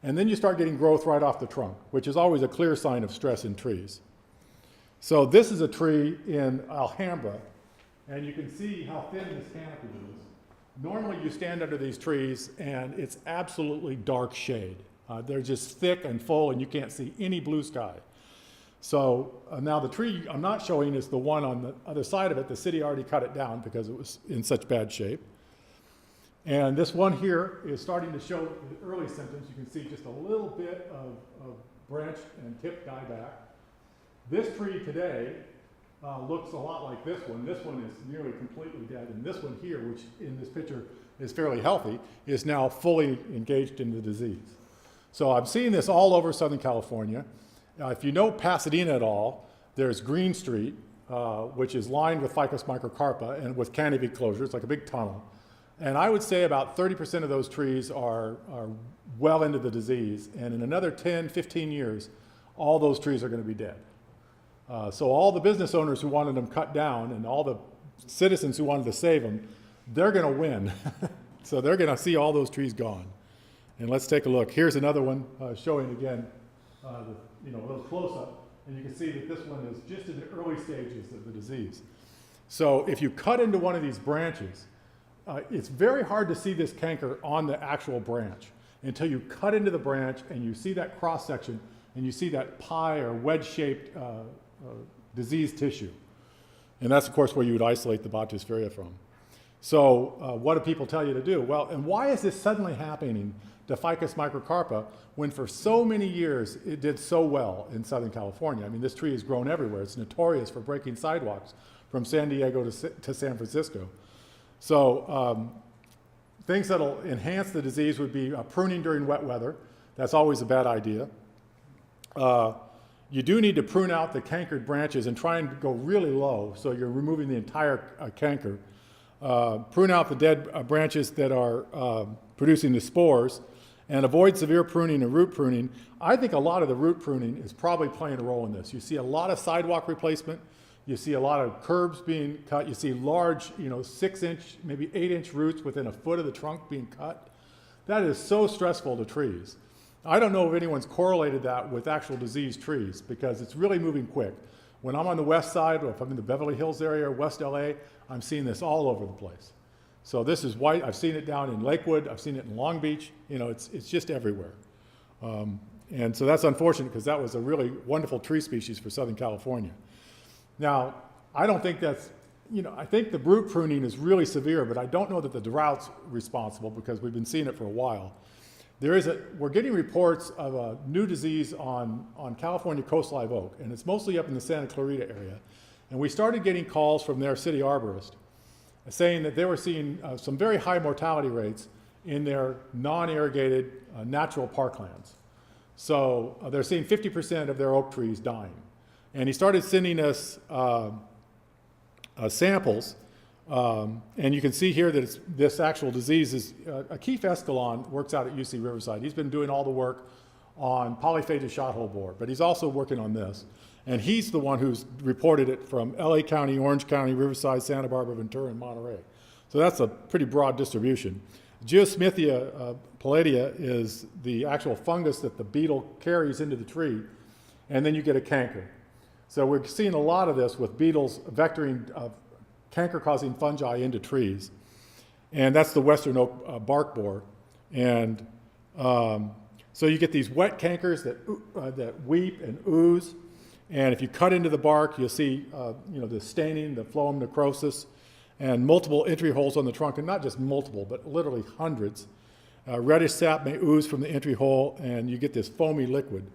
and then you start getting growth right off the trunk, which is always a clear sign of stress in trees. So this is a tree in Alhambra, and you can see how thin this canopy is. Normally you stand under these trees and it's absolutely dark shade. They're just thick and full and you can't see any blue sky. So now the tree I'm not showing is the one on the other side of it. The city already cut it down because it was in such bad shape. And this one here is starting to show the early symptoms. You can see just a little bit of branch and tip dieback. This tree today looks a lot like this one. This one is nearly completely dead, and this one here, which in this picture is fairly healthy, is now fully engaged in the disease. So I'm seeing this all over Southern California. If you know Pasadena at all, there's Green Street, which is lined with Ficus microcarpa and with canopy closures, like a big tunnel. And I would say about 30% of those trees are well into the disease, and in another 10, 15 years, all those trees are going to be dead. So all the business owners who wanted them cut down and all the citizens who wanted to save them, they're going to win. So they're going to see all those trees gone. And let's take a look. Here's another one showing again, a little close-up. And you can see that this one is just in the early stages of the disease. So if you cut into one of these branches, it's very hard to see this canker on the actual branch until you cut into the branch and you see that cross-section and you see that pie or wedge-shaped diseased tissue. And that's, of course, where you would isolate the Bottisphaeria from. So what do people tell you to do? Well, and why is this suddenly happening to Ficus microcarpa when for so many years it did so well in Southern California? I mean, this tree has grown everywhere. It's notorious for breaking sidewalks from San Diego to San Francisco. So things that'll enhance the disease would be pruning during wet weather. That's always a bad idea. You do need to prune out the cankered branches and try and go really low so you're removing the entire canker. Prune out the dead branches that are producing the spores, and avoid severe pruning and root pruning. I think a lot of the root pruning is probably playing a role in this. You see a lot of sidewalk replacement. You see a lot of curbs being cut. You see large, 6-inch, maybe 8-inch roots within a foot of the trunk being cut. That is so stressful to trees. I don't know if anyone's correlated that with actual diseased trees because it's really moving quick. When I'm on the west side, or if I'm in the Beverly Hills area or West LA, I'm seeing this all over the place. So this is white. I've seen it down in Lakewood. I've seen it in Long Beach. It's just everywhere. And so that's unfortunate because that was a really wonderful tree species for Southern California. Now, I don't think that's, I think the root pruning is really severe, but I don't know that the drought's responsible because we've been seeing it for a while. We're getting reports of a new disease on California coast live oak, and it's mostly up in the Santa Clarita area. And we started getting calls from their city arborist saying that they were seeing some very high mortality rates in their non-irrigated natural parklands. So they're seeing 50% of their oak trees dying. And he started sending us samples. And you can see here that this actual disease is, Keith Escalon works out at UC Riverside. He's been doing all the work on polyphagous shothole borer, but he's also working on this. And he's the one who's reported it from LA County, Orange County, Riverside, Santa Barbara, Ventura, and Monterey. So that's a pretty broad distribution. Geosmithia palladia is the actual fungus that the beetle carries into the tree, and then you get a canker. So we're seeing a lot of this with beetles vectoring canker-causing fungi into trees. And that's the western oak bark borer. And so you get these wet cankers that weep and ooze. And if you cut into the bark, you'll see the staining, the phloem necrosis, and multiple entry holes on the trunk, and not just multiple, but literally hundreds. Reddish sap may ooze from the entry hole, and you get this foamy liquid.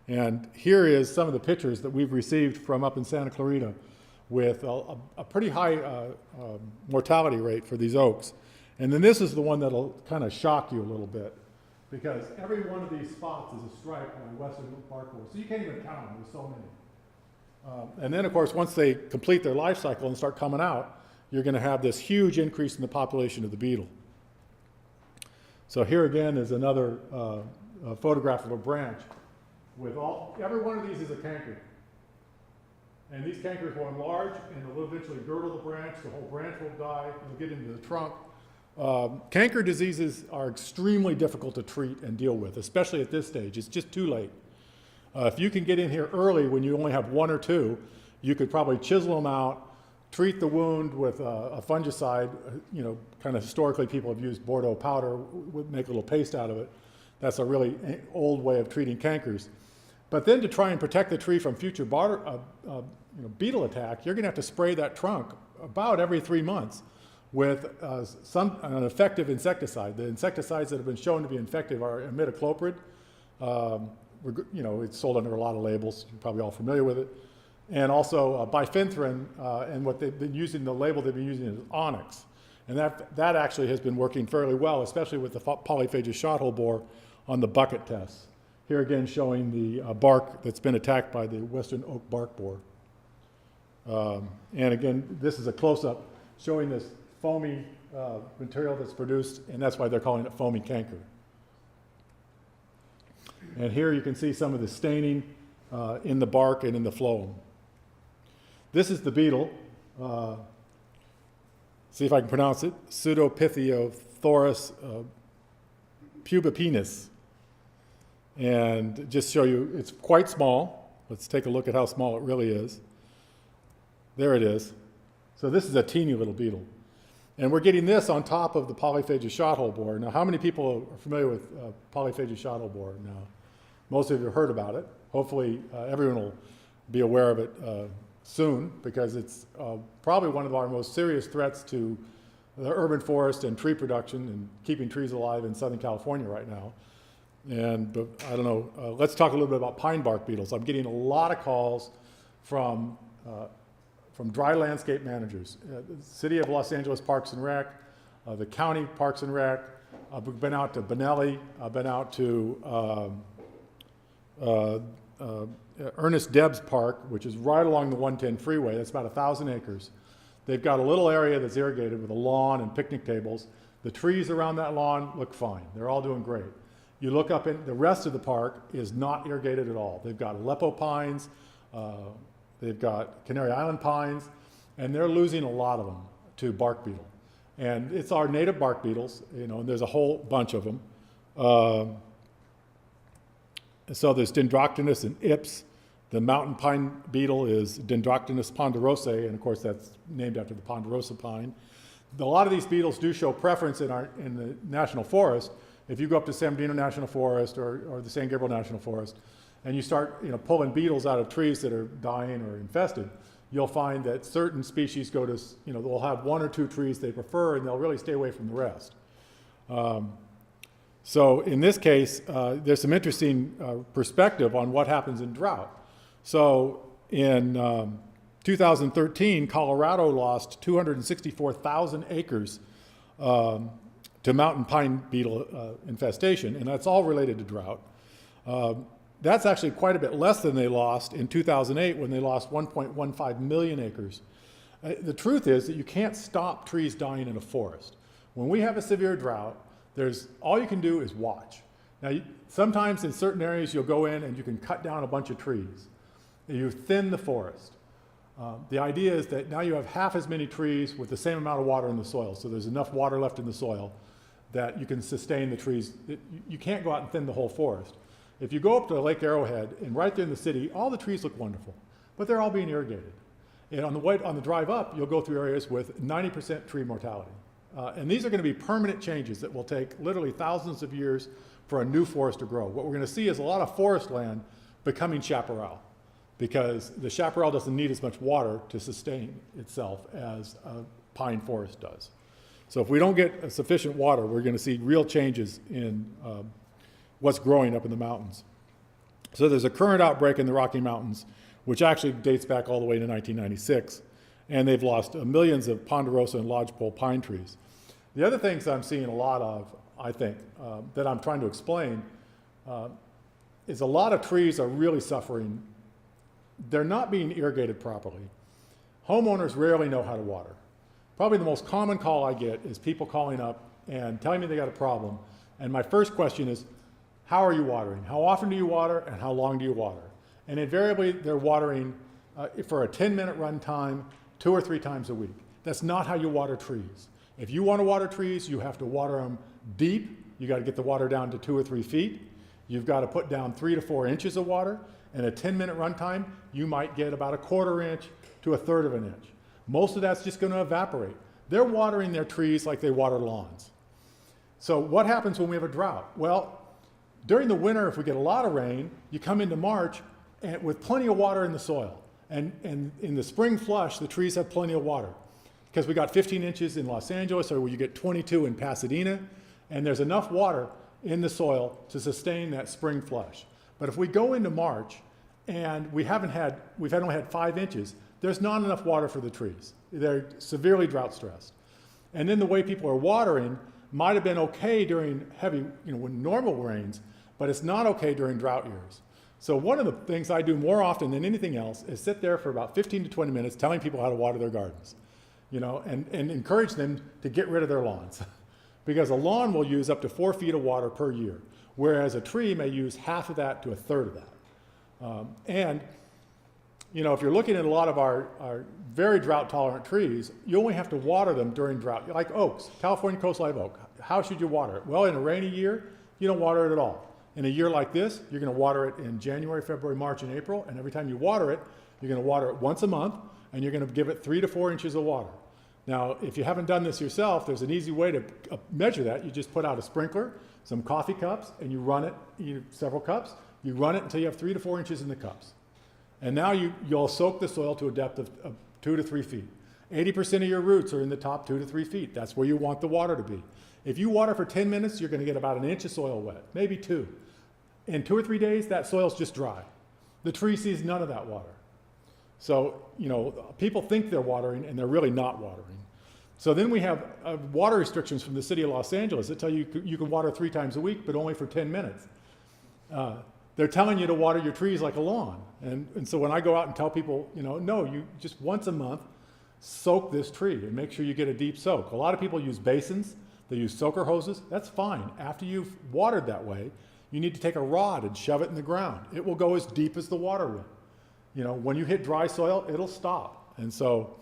And here is some of the pictures that we've received from up in Santa Clarita with a pretty high mortality rate for these oaks. And then this is the one that'll kind of shock you a little bit, because every one of these spots is a stripe on a western oak bark borer. So you can't even count them, there's so many. And then, of course, once they complete their life cycle and start coming out, you're going to have this huge increase in the population of the beetle. So here again is another photograph of a branch with every one of these is a canker. And these cankers will enlarge and they'll eventually girdle the branch. The whole branch will die. It'll get into the trunk. Canker diseases are extremely difficult to treat and deal with, especially at this stage. It's just too late. If you can get in here early when you only have one or two, you could probably chisel them out, treat the wound with a fungicide. Kind of historically people have used Bordeaux powder, make a little paste out of it. That's a really old way of treating cankers. But then to try and protect the tree from future beetle attack, you're going to have to spray that trunk about every 3 months with an effective insecticide. The insecticides that have been shown to be effective are imidacloprid. It's sold under a lot of labels. You're probably all familiar with it. And also bifenthrin, and what they've been using, the label they've been using is onyx. And that actually has been working fairly well, especially with the polyphagous shothole borer on the bucket tests. Here again showing the bark that's been attacked by the western oak bark borer. And again, this is a close-up showing this foamy material that's produced, and that's why they're calling it foamy canker. And here you can see some of the staining in the bark and in the phloem. This is the beetle. See if I can pronounce it. Pseudopithiothorus pubipenus. And just show you, it's quite small. Let's take a look at how small it really is. There it is. So this is a teeny little beetle. And we're getting this on top of the polyphagous shothole borer. Now, how many people are familiar with polyphagous shothole borer now? Most of you have heard about it. Hopefully, everyone will be aware of it soon, because it's probably one of our most serious threats to the urban forest and tree production and keeping trees alive in Southern California right now. But I don't know, let's talk a little bit about pine bark beetles. I'm getting a lot of calls from dry landscape managers. The City of Los Angeles Parks and Rec, the County Parks and Rec. We've been out to Benelli, I've been out to Ernest Debs Park, which is right along the 110 freeway. That's about 1,000 acres. They've got a little area that's irrigated with a lawn and picnic tables. The trees around that lawn look fine. They're all doing great. You look up in the rest of the park is not irrigated at all. They've got Aleppo pines, they've got Canary Island pines, and they're losing a lot of them to bark beetle. And it's our native bark beetles, you know, and there's a whole bunch of them. So there's Dendroctonus and Ips. The mountain pine beetle is Dendroctonus ponderosa, and of course that's named after the ponderosa pine. A lot of these beetles do show preference in the national forest. If you go up to San Bernardino National Forest or the San Gabriel National Forest, and you start pulling beetles out of trees that are dying or infested, you'll find that certain species go to, they'll have one or two trees they prefer, and they'll really stay away from the rest. So in this case, there's some interesting perspective on what happens in drought. So in 2013, Colorado lost 264,000 acres to mountain pine beetle infestation, and that's all related to drought. That's actually quite a bit less than they lost in 2008 when they lost 1.15 million acres. The truth is that you can't stop trees dying in a forest. When we have a severe drought, all you can do is watch. Now, sometimes in certain areas you'll go in and you can cut down a bunch of trees. You thin the forest. The idea is that now you have half as many trees with the same amount of water in the soil, so there's enough water left in the soil that you can sustain the trees. You can't go out and thin the whole forest. If you go up to Lake Arrowhead and right there in the city, all the trees look wonderful, but they're all being irrigated. And on the drive up, you'll go through areas with 90% tree mortality. And these are going to be permanent changes that will take literally thousands of years for a new forest to grow. What we're going to see is a lot of forest land becoming chaparral, because the chaparral doesn't need as much water to sustain itself as a pine forest does. So if we don't get sufficient water, we're going to see real changes in what's growing up in the mountains. So there's a current outbreak in the Rocky Mountains, which actually dates back all the way to 1996, and they've lost millions of ponderosa and lodgepole pine trees. The other things I'm seeing a lot of, I think, that I'm trying to explain, is a lot of trees are really suffering. They're not being irrigated properly. Homeowners rarely know how to water. Probably the most common call I get is people calling up and telling me they got a problem. And my first question is, how are you watering? How often do you water, and how long do you water? And invariably, they're watering for a 10-minute run time 2 or 3 times a week. That's not how you water trees. If you want to water trees, you have to water them deep. You got to get the water down to 2 or 3 feet. You've got to put down 3 to 4 inches of water. And a 10-minute run time, you might get about a 1/4 inch to a 1/3 of an inch. Most of that's just going to evaporate. They're watering their trees like they water lawns. So what happens when we have a drought? Well, during the winter, if we get a lot of rain, you come into March and with plenty of water in the soil. And in the spring flush, the trees have plenty of water, because we got 15 inches in Los Angeles, or you get 22 in Pasadena, and there's enough water in the soil to sustain that spring flush. But if we go into March and we've only had 5 inches, there's not enough water for the trees. They're severely drought stressed. And then the way people are watering might have been okay during heavy, when normal rains, but it's not okay during drought years. So one of the things I do more often than anything else is sit there for about 15 to 20 minutes telling people how to water their gardens, and encourage them to get rid of their lawns. Because a lawn will use up to 4 feet of water per year, whereas a tree may use half of that to a 1/3 of that. If you're looking at a lot of our very drought-tolerant trees, you only have to water them during drought. Like oaks, California coast live oak. How should you water it? Well, in a rainy year, you don't water it at all. In a year like this, you're going to water it in January, February, March, and April, and every time you water it, you're going to water it once a month, and you're going to give it 3 to 4 inches of water. Now, if you haven't done this yourself, there's an easy way to measure that. You just put out a sprinkler, some coffee cups, and you run it, several cups. You run it until you have 3 to 4 inches in the cups. And now you'll soak the soil to a depth of 2 to 3 feet. 80% of your roots are in the top 2 to 3 feet. That's where you want the water to be. If you water for 10 minutes, you're going to get about 1 inch of soil wet, maybe 2. In 2 or 3 days, that soil's just dry. The tree sees none of that water. So, people think they're watering and they're really not watering. So then we have water restrictions from the city of Los Angeles that tell you you can water 3 times a week, but only for 10 minutes. They're telling you to water your trees like a lawn. And so when I go out and tell people, no, you just once a month, soak this tree and make sure you get a deep soak. A lot of people use basins, they use soaker hoses. That's fine. After you've watered that way, you need to take a rod and shove it in the ground. It will go as deep as the water will. When you hit dry soil, it'll stop. And so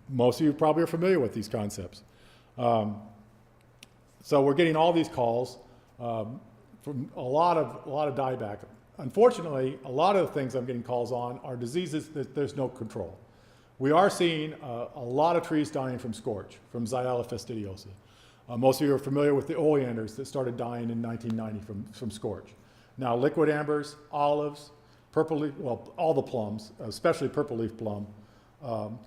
most of you probably are familiar with these concepts. So we're getting all these calls from a lot of dieback. Unfortunately, a lot of the things I'm getting calls on are diseases that there's no control. We are seeing a lot of trees dying from scorch, from Xylella fastidiosa. Most of you are familiar with the oleanders that started dying in 1990 from scorch. Now, liquid ambers, olives, purple leaf, well, all the plums, especially purple leaf plum,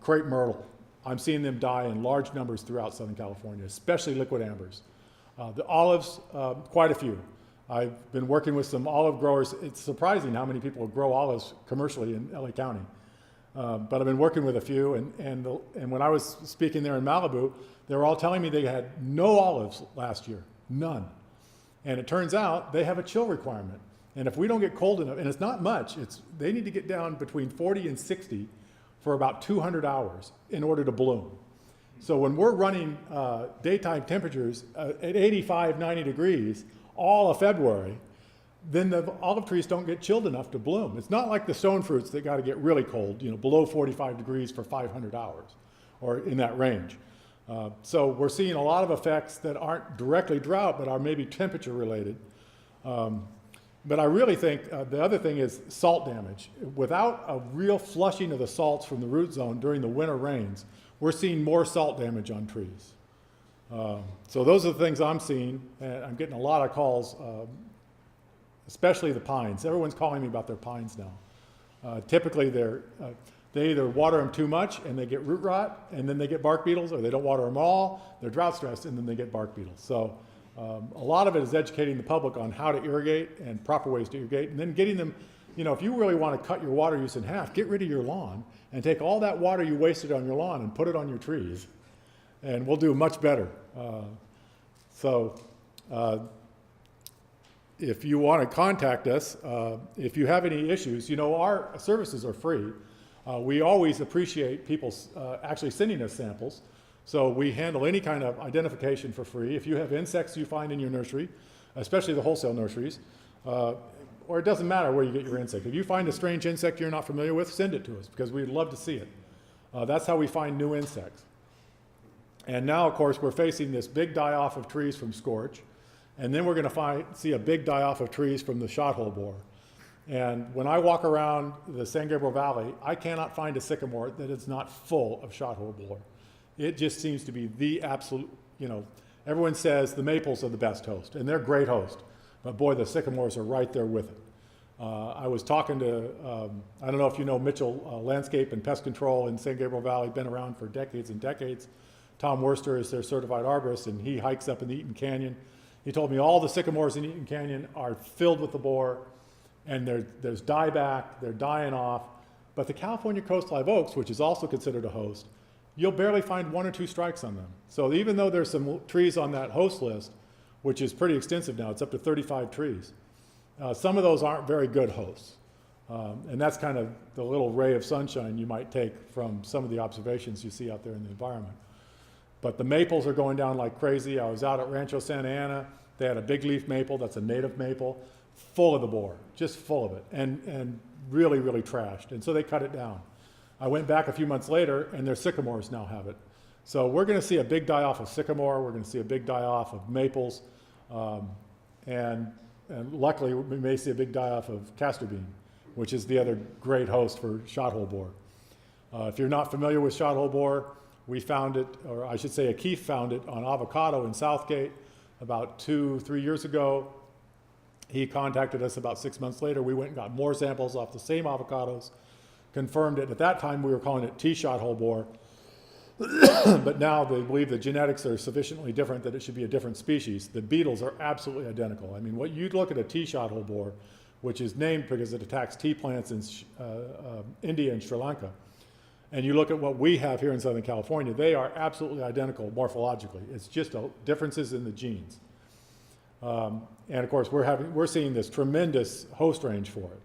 crepe myrtle. I'm seeing them die in large numbers throughout Southern California, especially liquid ambers. The olives, quite a few. I've been working with some olive growers. It's surprising how many people grow olives commercially in LA County. But I've been working with a few, and when I was speaking there in Malibu, they were all telling me they had no olives last year, none. And it turns out they have a chill requirement. And if we don't get cold enough, and it's not much, they need to get down between 40 and 60 for about 200 hours in order to bloom. So when we're running daytime temperatures at 85, 90 degrees all of February, then the olive trees don't get chilled enough to bloom. It's not like the stone fruits that got to get really cold, below 45 degrees for 500 hours, or in that range. So we're seeing a lot of effects that aren't directly drought, but are maybe temperature related. But I really think the other thing is salt damage. Without a real flushing of the salts from the root zone during the winter rains, we're seeing more salt damage on trees. So those are the things I'm seeing, and I'm getting a lot of calls, especially the pines. Everyone's calling me about their pines now. Typically, they either water them too much and they get root rot, and then they get bark beetles, or they don't water them all, they're drought stressed, and then they get bark beetles. So a lot of it is educating the public on how to irrigate and proper ways to irrigate, and then getting them, if you really want to cut your water use in half, get rid of your lawn and take all that water you wasted on your lawn and put it on your trees, and we'll do much better. If you want to contact us, if you have any issues, our services are free. We always appreciate people actually sending us samples. So we handle any kind of identification for free. If you have insects you find in your nursery, especially the wholesale nurseries, or it doesn't matter where you get your insect. If you find a strange insect you're not familiar with, send it to us, because we'd love to see it. That's how we find new insects. And now, of course, we're facing this big die-off of trees from scorch, and then we're going to see a big die-off of trees from the shot-hole borer. And when I walk around the San Gabriel Valley, I cannot find a sycamore that is not full of shot-hole borer. It just seems to be the absolute, everyone says the maples are the best host, and they're great host, but boy, the sycamores are right there with it. I was talking to, I don't know if you know Mitchell Landscape and Pest Control in San Gabriel Valley, been around for decades and decades. Tom Worcester is their certified arborist, and he hikes up in the Eaton Canyon. He told me all the sycamores in Eaton Canyon are filled with the borer, and there's dieback, they're dying off. But the California coast live oaks, which is also considered a host, you'll barely find 1 or 2 strikes on them. So even though there's some trees on that host list, which is pretty extensive now, it's up to 35 trees, some of those aren't very good hosts. And that's kind of the little ray of sunshine you might take from some of the observations you see out there in the environment. But the maples are going down like crazy. I was out at Rancho Santa Ana. They had a big leaf maple, that's a native maple, full of the borer, just full of it, and really, really trashed. And so they cut it down. I went back a few months later, and their sycamores now have it. So we're going to see a big die-off of sycamore. We're going to see a big die-off of maples. And luckily, we may see a big die-off of castor bean, which is the other great host for shot-hole borer. If you're not familiar with shot-hole borer, we found it, or I should say Keith found it on avocado in Southgate about 2-3 years ago. He contacted us about 6 months later. We went and got more samples off the same avocados, confirmed it. At that time, we were calling it T-shot hole borer. But now they believe the genetics are sufficiently different that it should be a different species. The beetles are absolutely identical. I mean, what you'd look at a tea shot-hole borer, which is named because it attacks tea plants in India and Sri Lanka, and you look at what we have here in Southern California, they are absolutely identical morphologically. It's just differences in the genes. And of course, we're seeing this tremendous host range for it.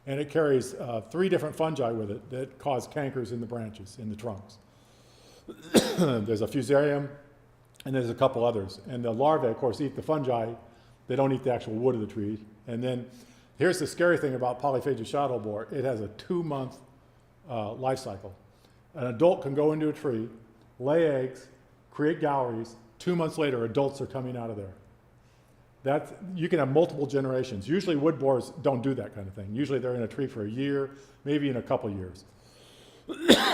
And it carries 3 different fungi with it that cause cankers in the branches, in the trunks. There's a fusarium, and there's a couple others. And the larvae, of course, eat the fungi. They don't eat the actual wood of the tree. And then here's the scary thing about polyphagia shot-hole borer. It has a 2-month life cycle. An adult can go into a tree, lay eggs, create galleries. 2 months later, adults are coming out of there. You can have multiple generations. Usually wood borers don't do that kind of thing. Usually they're in a tree for a year, maybe in a couple years.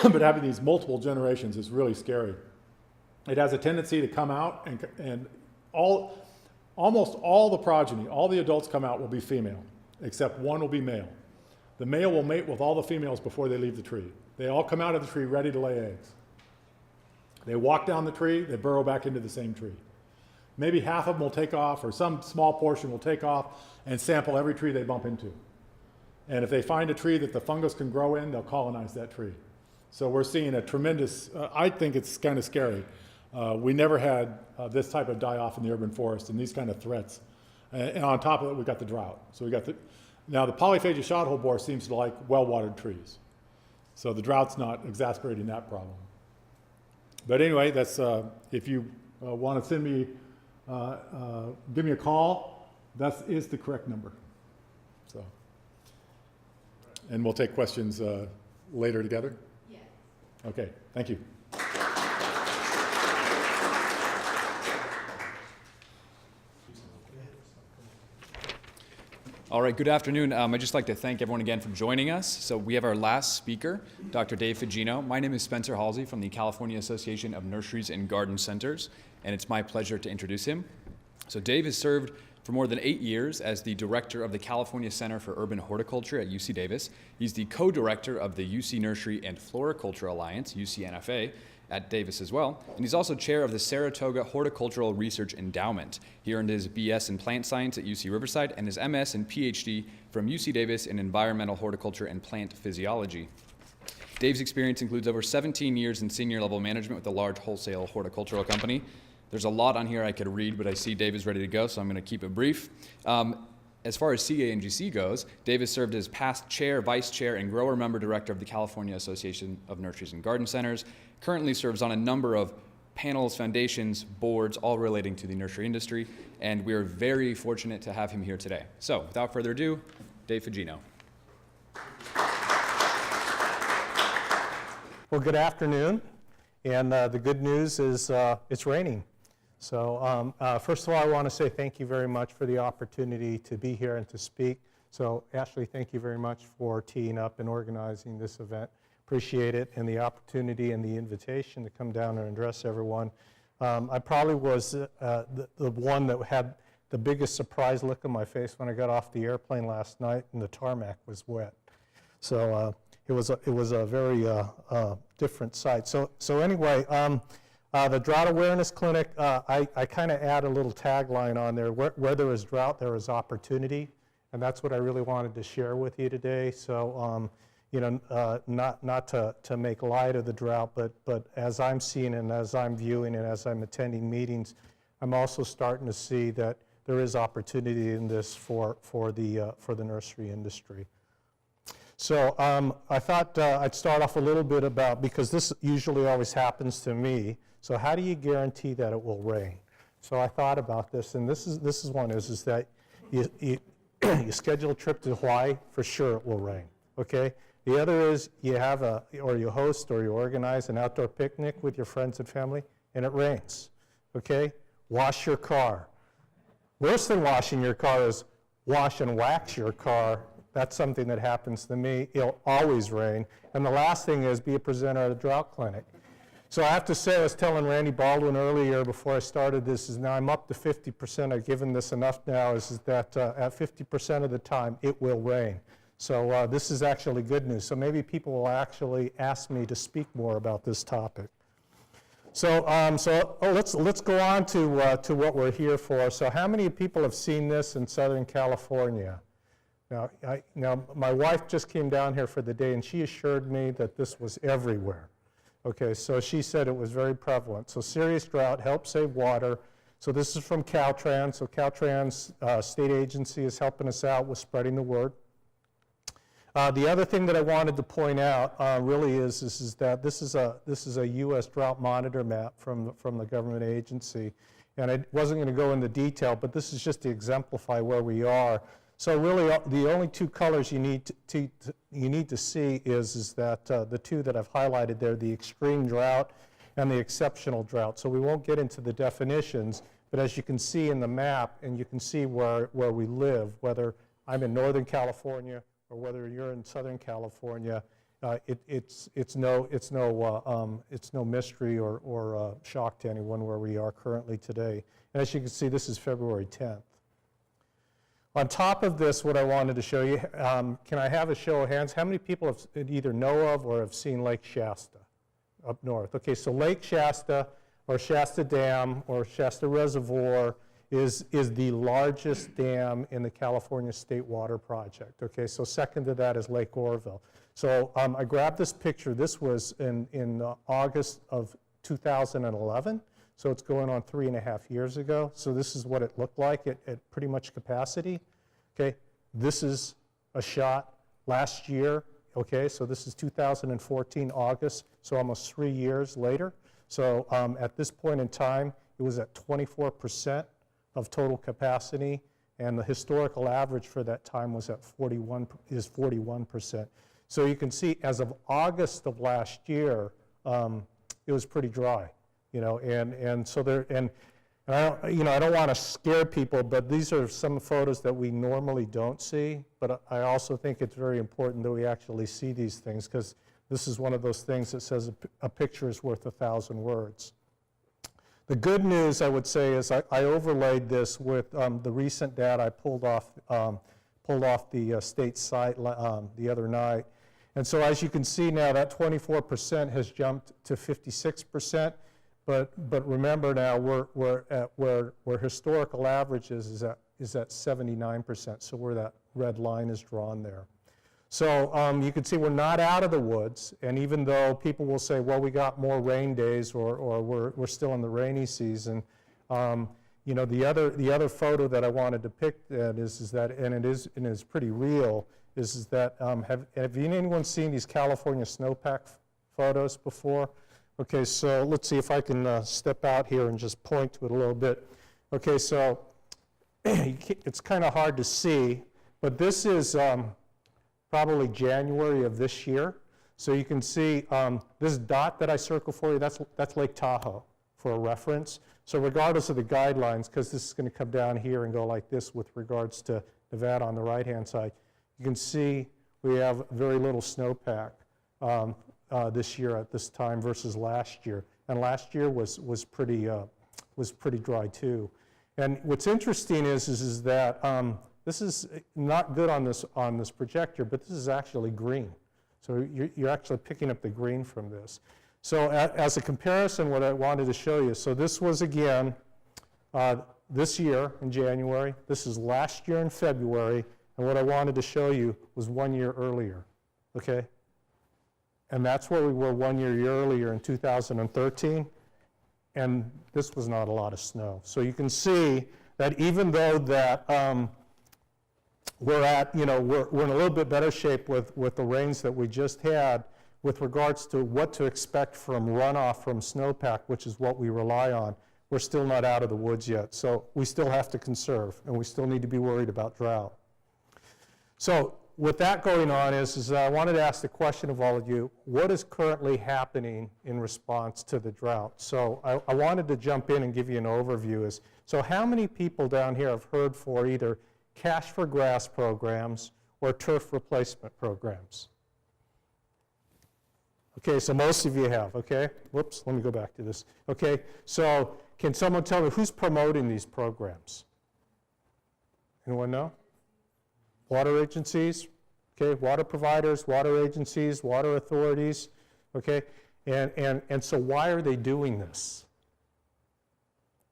But having these multiple generations is really scary. It has a tendency to come out, and almost all the progeny, all the adults come out will be female, except one will be male. The male will mate with all the females before they leave the tree. They all come out of the tree ready to lay eggs. They walk down the tree, they burrow back into the same tree. Maybe half of them will take off, or some small portion will take off and sample every tree they bump into. And if they find a tree that the fungus can grow in, they'll colonize that tree. So we're seeing a tremendous, I think it's kind of scary. We never had this type of die-off in the urban forest and these kind of threats. And on top of it, we've got the drought. So now the polyphagia shot-hole borer seems to like well-watered trees. So the drought's not exacerbating that problem. But anyway, that's, if you want to send me, give me a call, that is the correct number. So, and we'll take questions later together? Yes. Okay, thank you. All right, good afternoon. I'd just like to thank everyone again for joining us. So we have our last speaker, Dr. Dave Fugino. My name is Spencer Halsey from the California Association of Nurseries and Garden Centers, and it's my pleasure to introduce him. So Dave has served for more than 8 years as the director of the California Center for Urban Horticulture at UC Davis. He's the co-director of the UC Nursery and Floriculture Alliance, UCNFA, at Davis as well. And he's also chair of the Saratoga Horticultural Research Endowment. He earned his BS in plant science at UC Riverside and his MS and PhD from UC Davis in environmental horticulture and plant physiology. Dave's experience includes over 17 years in senior level management with a large wholesale horticultural company. There's a lot on here I could read, but I see Dave is ready to go, so I'm going to keep it brief. As far as CANGC goes, Dave has served as past chair, vice chair, and grower member director of the California Association of Nurseries and Garden Centers. Currently serves on a number of panels, foundations, boards, all relating to the nursery industry, and we are very fortunate to have him here today. So, without further ado, Dave Fugino. Well, good afternoon, and the good news is it's raining. So first of all, I want to say thank you very much for the opportunity to be here and to speak. So Ashley, thank you very much for teeing up and organizing this event. Appreciate it, and the opportunity and the invitation to come down and address everyone. I probably was the one that had the biggest surprise look on my face when I got off the airplane last night and the tarmac was wet. So it was a very different sight. So anyway, the Drought Awareness Clinic, I kind of add a little tagline on there. Where there is drought, there is opportunity, and that's what I really wanted to share with you today. So, not to make light of the drought, but as I'm seeing and as I'm viewing and as I'm attending meetings, I'm also starting to see that there is opportunity in this for the nursery industry. So I thought I'd start off a little bit about, because this usually always happens to me, so how do you guarantee that it will rain? So I thought about this, and this is one is that you you schedule a trip to Hawaii, for sure it will rain, okay? The other is you have or you host or you organize an outdoor picnic with your friends and family, and it rains, okay? Wash your car. Worse than washing your car is wash and wax your car. That's something that happens to me. It'll always rain. And the last thing is be a presenter at a drought clinic. So I have to say, I was telling Randy Baldwin earlier before I started this, is now I'm up to 50%. I've given this enough now, is that at 50% of the time, it will rain. So this is actually good news. So maybe people will actually ask me to speak more about this topic. let's go on to what we're here for. So how many people have seen this in Southern California? Now, my wife just came down here for the day, and she assured me that this was everywhere. Okay, so she said it was very prevalent. So serious drought, help save water. So this is from Caltrans. So Caltrans state agency is helping us out with spreading the word. The other thing that I wanted to point out really is that this is a U.S. drought monitor map from the government agency, and I wasn't going to go into detail, but this is just to exemplify where we are. So really, the only two colors you need to see is that the two that I've highlighted there, the extreme drought and the exceptional drought. So we won't get into the definitions, but as you can see in the map, and you can see where we live, whether I'm in Northern California or whether you're in Southern California, it's no mystery or shock to anyone where we are currently today. And as you can see, this is February 10th. On top of this, what I wanted to show you, can I have a show of hands? How many people have either know of or have seen Lake Shasta up north? Okay, so Lake Shasta or Shasta Dam or Shasta Reservoir is the largest dam in the California State Water Project. Okay, so second to that is Lake Oroville. So I grabbed this picture. This was in August of 2011. So it's going on 3.5 years ago. So this is what it looked like at pretty much capacity. Okay, this is a shot last year. Okay, so this is 2014 August, so almost 3 years later. So at this point in time, it was at 24% of total capacity, and the historical average for that time was at 41%. So you can see, as of August of last year, it was pretty dry. And so there, and I don't want to scare people, but these are some photos that we normally don't see. But I also think it's very important that we actually see these things, because this is one of those things that says a picture is worth 1,000 words. The good news, I would say, is I overlaid this with the recent data I pulled off the state site the other night. And so as you can see now, that 24% has jumped to 56%. But remember now, we're at where historical average is at 79%. So where that red line is drawn there. So you can see we're not out of the woods. And even though people will say, well, we got more rain days, or we're still in the rainy season, the other photo that I wanted to pick is that, and it is pretty real, is that have anyone seen these California snowpack photos before? Okay, so let's see if I can step out here and just point to it a little bit. Okay, so it's kind of hard to see, but this is probably January of this year. So you can see this dot that I circled for you, that's Lake Tahoe for a reference. So regardless of the guidelines, because this is going to come down here and go like this with regards to Nevada on the right-hand side, you can see we have very little snowpack this year at this time versus last year. And last year was pretty dry too. And what's interesting is that this is not good on this projector, but this is actually green. So you're actually picking up the green from this. So as a comparison, what I wanted to show you, so this was again this year in January. This is last year in February. And what I wanted to show you was 1 year earlier, okay? And that's where we were 1 year earlier in 2013. And this was not a lot of snow. So you can see that even though that we're in a little bit better shape with the rains that we just had with regards to what to expect from runoff from snowpack, which is what we rely on, we're still not out of the woods yet. So we still have to conserve, and we still need to be worried about drought. So with that going on is I wanted to ask the question of all of you, what is currently happening in response to the drought? So I wanted to jump in and give you an overview. So how many people down here have heard for either cash for grass programs or turf replacement programs? Okay, so most of you have, okay? Whoops, let me go back to this. Okay, so can someone tell me who's promoting these programs? Anyone know? Water agencies, okay, water providers, water agencies, water authorities, okay? And so why are they doing this?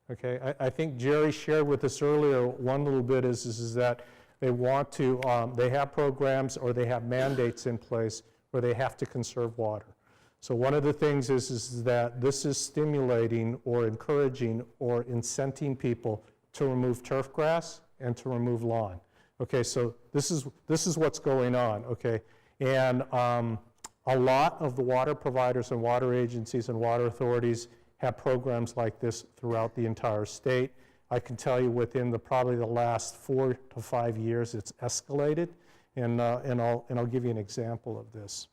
Okay, I think Jerry shared with us earlier, one little bit is that they want to, they have programs or they have mandates in place where they have to conserve water. So one of the things is that this is stimulating or encouraging or incenting people to remove turf grass and to remove lawn. Okay, so this is what's going on, okay? And a lot of the water providers and water agencies and water authorities have programs like this throughout the entire state. I can tell you within probably the last 4 to 5 years, it's escalated, and I'll give you an example of this.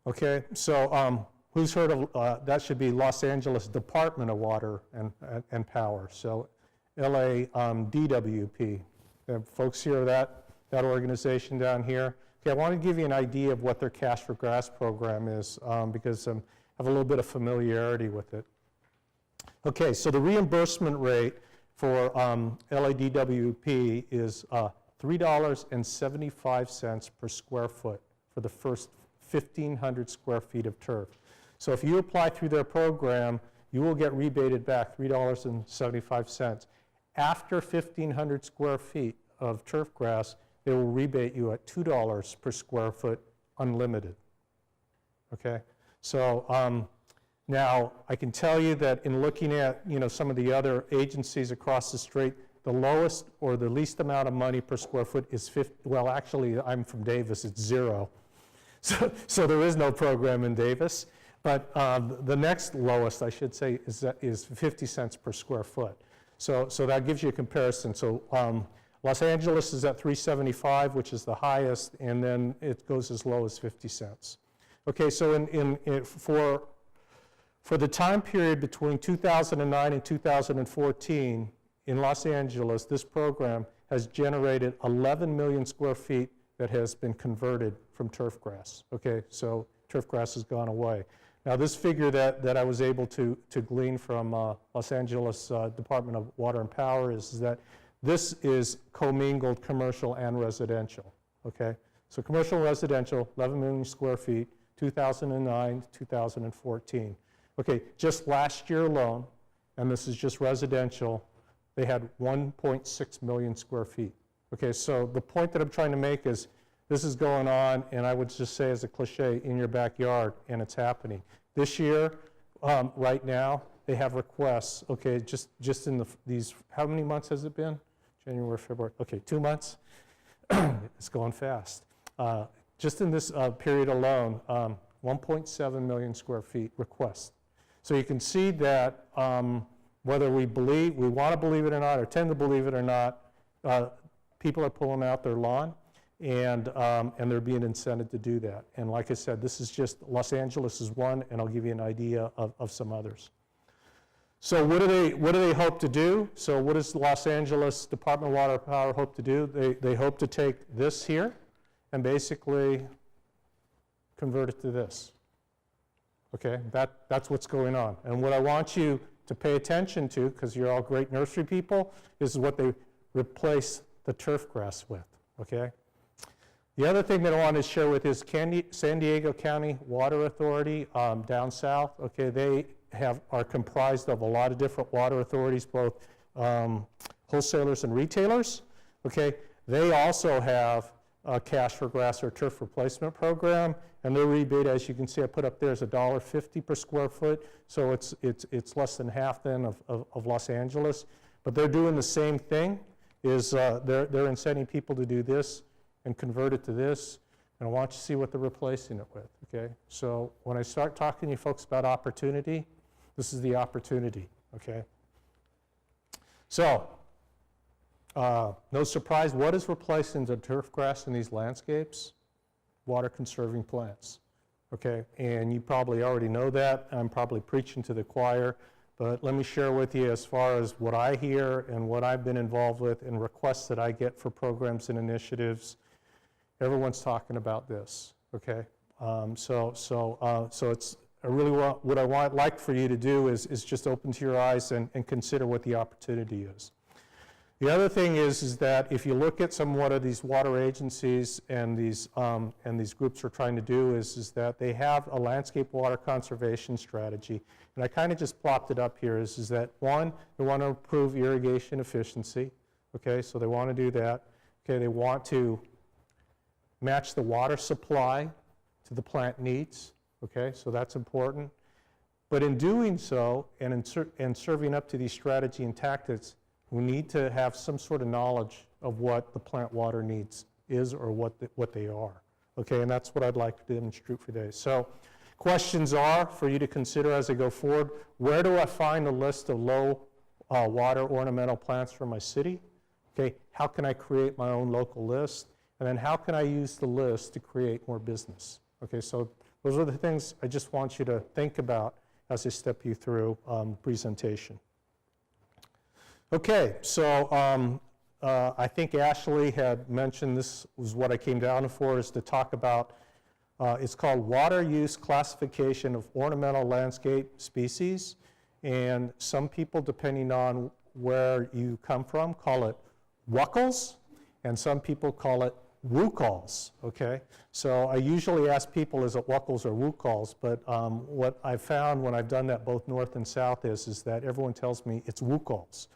Okay, so who's heard of, that should be Los Angeles Department of Water and Power, so LA DWP. Folks hear that organization down here? Okay, I want to give you an idea of what their Cash for Grass program is because I have a little bit of familiarity with it. Okay, so the reimbursement rate for LADWP is $3.75 per square foot for the first 1,500 square feet of turf. So if you apply through their program, you will get rebated back $3.75. After 1,500 square feet of turf grass, they will rebate you at $2 per square foot, unlimited. Okay, so now I can tell you that in looking at some of the other agencies across the street, the lowest or the least amount of money per square foot is 50. Well, actually, I'm from Davis; it's 0. So there is no program in Davis. But the next lowest, I should say, is 50 cents per square foot. So that gives you a comparison. So Los Angeles is at $3.75, which is the highest, and then it goes as low as 50 cents. Okay, so for the time period between 2009 and 2014 in Los Angeles, this program has generated 11 million square feet that has been converted from turf grass. Okay, so turf grass has gone away. Now this figure that I was able to glean from Los Angeles Department of Water and Power is that this is commingled commercial and residential, okay? So commercial and residential, 11 million square feet, 2009 to 2014. Okay, just last year alone, and this is just residential, they had 1.6 million square feet. Okay, so the point that I'm trying to make is this is going on, and I would just say as a cliche, in your backyard, and it's happening. This year, right now, they have requests, okay, just in these, how many months has it been? January, February, okay, 2 months. It's going fast. Just in this period alone, 1.7 million square feet requests. So you can see that whether we want to believe it or not, or tend to believe it or not, people are pulling out their lawn, and they're being incented to do that. And like I said, this is just, Los Angeles is one, and I'll give you an idea of some others. So what do they hope to do? So what does Los Angeles Department of Water and Power hope to do? They hope to take this here and basically convert it to this. Okay, that's what's going on. And what I want you to pay attention to, because you're all great nursery people, is what they replace the turf grass with, okay? The other thing that I want to share with is San Diego County Water Authority down south, okay, they are comprised of a lot of different water authorities, both wholesalers and retailers, okay? They also have a Cash for Grass or turf replacement program, and their rebate, as you can see, I put up there, is $1.50 per square foot, so it's less than half then of Los Angeles. But they're doing the same thing, is they're incenting people to do this and convert it to this, and I want you to see what they're replacing it with, okay? So when I start talking to you folks about opportunity, this is the opportunity, okay? So, no surprise, what is replacing the turf grass in these landscapes? Water conserving plants, okay? And you probably already know that. I'm probably preaching to the choir, but let me share with you as far as what I hear and what I've been involved with and requests that I get for programs and initiatives. Everyone's talking about this, okay? So it's what I like for you to do is just open to your eyes and consider what the opportunity is. The other thing is that if you look at what of these water agencies and these groups are trying to do is that they have a landscape water conservation strategy. And I kind of just plopped it up here is that one, they want to improve irrigation efficiency. Okay, so they want to do that. Okay, they want to match the water supply to the plant needs. Okay, so that's important. But in doing so and serving up to these strategy and tactics, we need to have some sort of knowledge of what the plant water needs is or what they are. Okay, and that's what I'd like to demonstrate for today. So questions are for you to consider as I go forward. Where do I find a list of low water ornamental plants for my city? Okay, how can I create my own local list? And then how can I use the list to create more business? Okay, so those are the things I just want you to think about as I step you through the presentation. Okay, so I think Ashley had mentioned this was what I came down for, is to talk about, it's called Water Use Classification of Ornamental Landscape Species. And some people, depending on where you come from, call it wuckles, and some people call it wookals, okay? So I usually ask people, is it wuckles or wookals? But what I've found when I've done that both north and south is that everyone tells me it's wookals.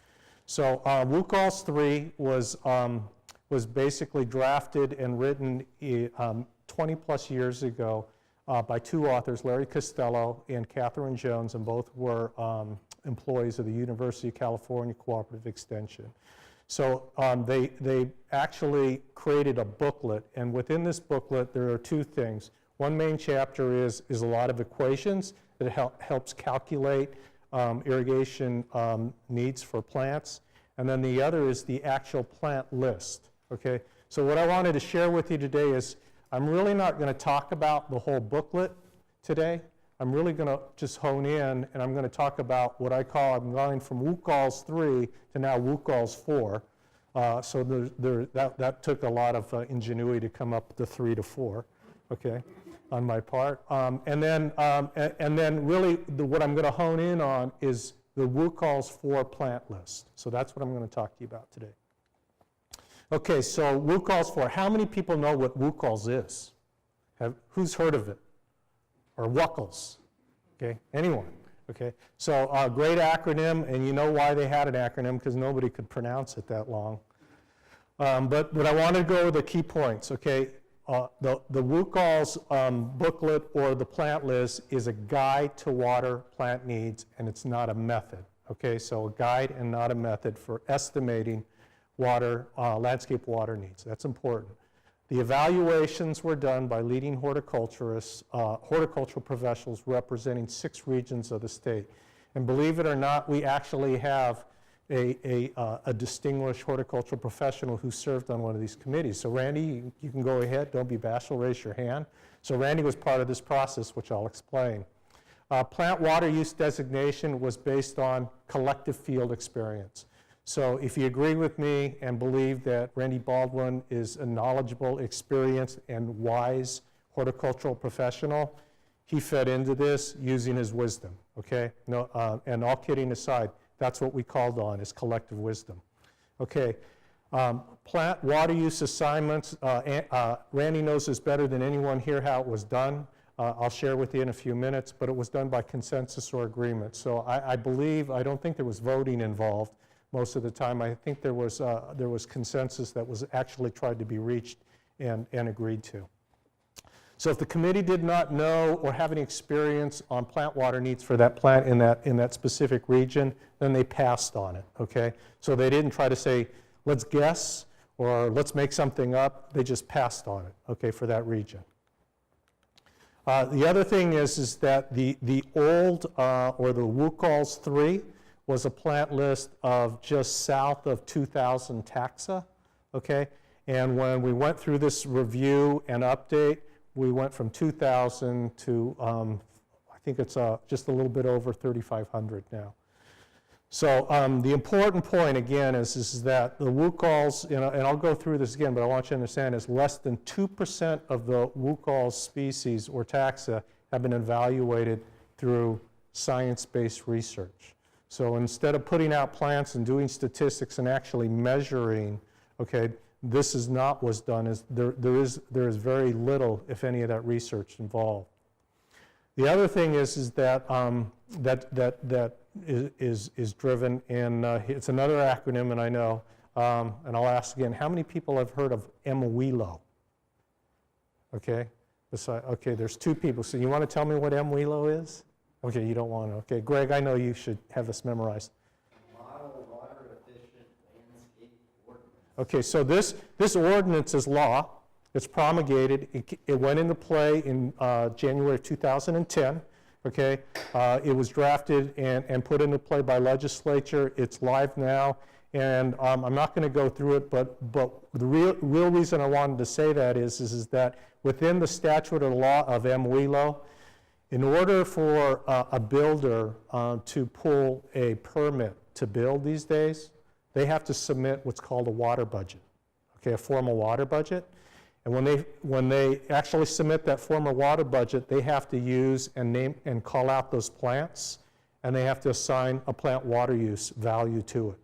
So wookals 3 was basically drafted and written 20 plus years ago by two authors, Larry Costello and Catherine Jones, and both were employees of the University of California Cooperative Extension. So they actually created a booklet, and within this booklet there are two things. One main chapter is a lot of equations that helps calculate irrigation needs for plants, and then the other is the actual plant list. Okay, so what I wanted to share with you today is I'm really not going to talk about the whole booklet today. I'm really going to just hone in, and I'm going to talk about what I call, I'm going from wookals 3 to now wookals 4. So that took a lot of ingenuity to come up with the 3 to 4, okay, on my part. And then really what I'm going to hone in on is the wookals 4 plant list. So that's what I'm going to talk to you about today. Okay, so wookals 4. How many people know what wookals is? Who's heard of it? Or wuckles? Okay, anyone? Okay, so great acronym, and you know why they had an acronym, because nobody could pronounce it that long. But I want to go over the key points, okay? The wookals booklet or the plant list is a guide to water plant needs, and it's not a method, okay? So a guide and not a method for estimating water, landscape water needs. That's important. The evaluations were done by leading horticulturists, horticultural professionals representing 6 regions of the state. And believe it or not, we actually have a distinguished horticultural professional who served on one of these committees. So Randy, you can go ahead, don't be bashful, raise your hand. So Randy was part of this process, which I'll explain. Plant water use designation was based on collective field experience. So if you agree with me and believe that Randy Baldwin is a knowledgeable, experienced, and wise horticultural professional, he fed into this using his wisdom, okay? No, and all kidding aside, that's what we called on, is collective wisdom. Okay, plant water use assignments, Randy knows this better than anyone here how it was done. I'll share with you in a few minutes, but it was done by consensus or agreement. So I don't think there was voting involved. Most of the time, I think there was consensus that was actually tried to be reached and agreed to. So if the committee did not know or have any experience on plant water needs for that plant in that specific region, then they passed on it, okay? So they didn't try to say, let's guess or let's make something up. They just passed on it, okay, for that region. The other thing is that the old, or the wookals 3, was a plant list of just south of 2,000 taxa, okay? And when we went through this review and update, we went from 2,000 to, I think it's just a little bit over 3,500 now. So the important point, again, is that the wookals, and I'll go through this again, but I want you to understand, is less than 2% of the wookals species or taxa have been evaluated through science-based research. So instead of putting out plants and doing statistics and actually measuring, okay, this is not what's done. There is very little, if any, of that research involved. The other thing is that that is driven in, it's another acronym, and I know, and I'll ask again, how many people have heard of MWELO? Okay, okay, there's 2 people. So you want to tell me what MWELO is? Okay, you don't want to. Okay, Greg, I know you should have this memorized. Model Water Efficient Landscape Ordinance. Okay, so this ordinance is law. It's promulgated. It went into play in January 2010. Okay, it was drafted and put into play by legislature. It's live now, and I'm not going to go through it. But the real reason I wanted to say that is that within the statute or law of MWELO, in order for a builder to pull a permit to build these days, they have to submit what's called a water budget. Okay, a formal water budget. And when they actually submit that formal water budget, they have to use and name and call out those plants, and they have to assign a plant water use value to it.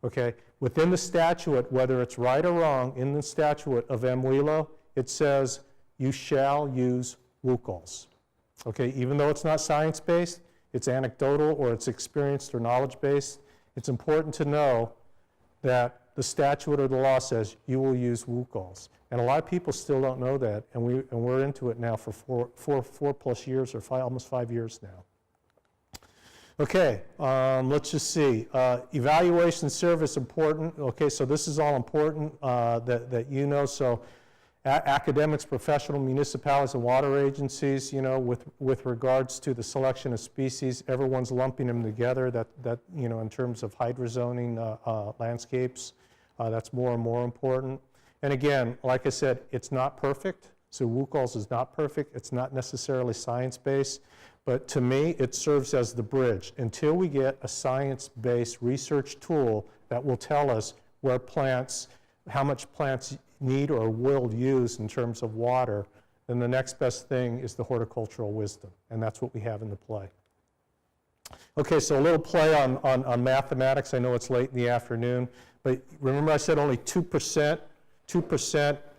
Okay, within the statute, whether it's right or wrong, in the statute of MWELO, it says you shall use WUCOLs. Okay, even though it's not science-based, it's anecdotal or it's experienced or knowledge-based, it's important to know that the statute or the law says you will use WUCOLs. And a lot of people still don't know that, and we're into it now for four plus years, or almost 5 years now. Okay, let's just see. Evaluation service important. Okay, so this is all important that you know. So academics, professional, municipalities, and water agencies, you know, with regards to the selection of species, everyone's lumping them together. That you know, in terms of hydrozoning landscapes, that's more and more important. And again, like I said, it's not perfect. So WUCOLs is not perfect. It's not necessarily science-based. But to me, it serves as the bridge. Until we get a science-based research tool that will tell us where plants, how much plants need or will use in terms of water, then the next best thing is the horticultural wisdom. And that's what we have in the play. Okay, so a little play on mathematics. I know it's late in the afternoon. But remember I said only 2%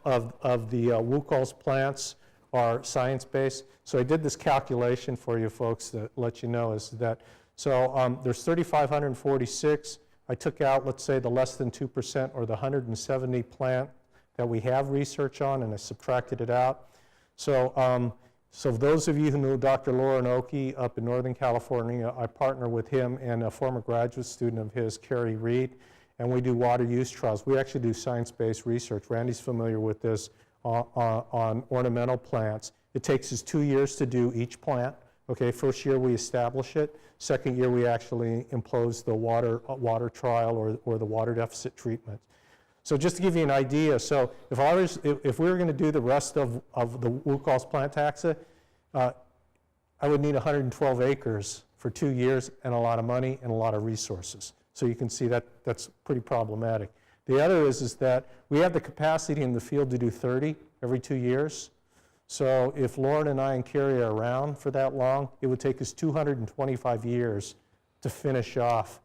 of the WUCOLs plants are science-based. So I did this calculation for you folks to let you know is that, so there's 3,546. I took out, let's say, the less than 2% or the 170 plant that we have research on, and I subtracted it out. So, so those of you who know Dr. Lauren Oakey up in Northern California, I partner with him and a former graduate student of his, Carrie Reed, and we do water use trials. We actually do science-based research. Randy's familiar with this on ornamental plants. It takes us 2 years to do each plant. Okay, first year we establish it. Second year we actually impose the water trial or the water deficit treatment. So just to give you an idea, so if we were going to do the rest of the WUCOLs plant taxa, I would need 112 acres for 2 years and a lot of money and a lot of resources. So you can see that that's pretty problematic. The other is that we have the capacity in the field to do 30 every 2 years. So if Lauren and I and Carrie are around for that long, it would take us 225 years to finish off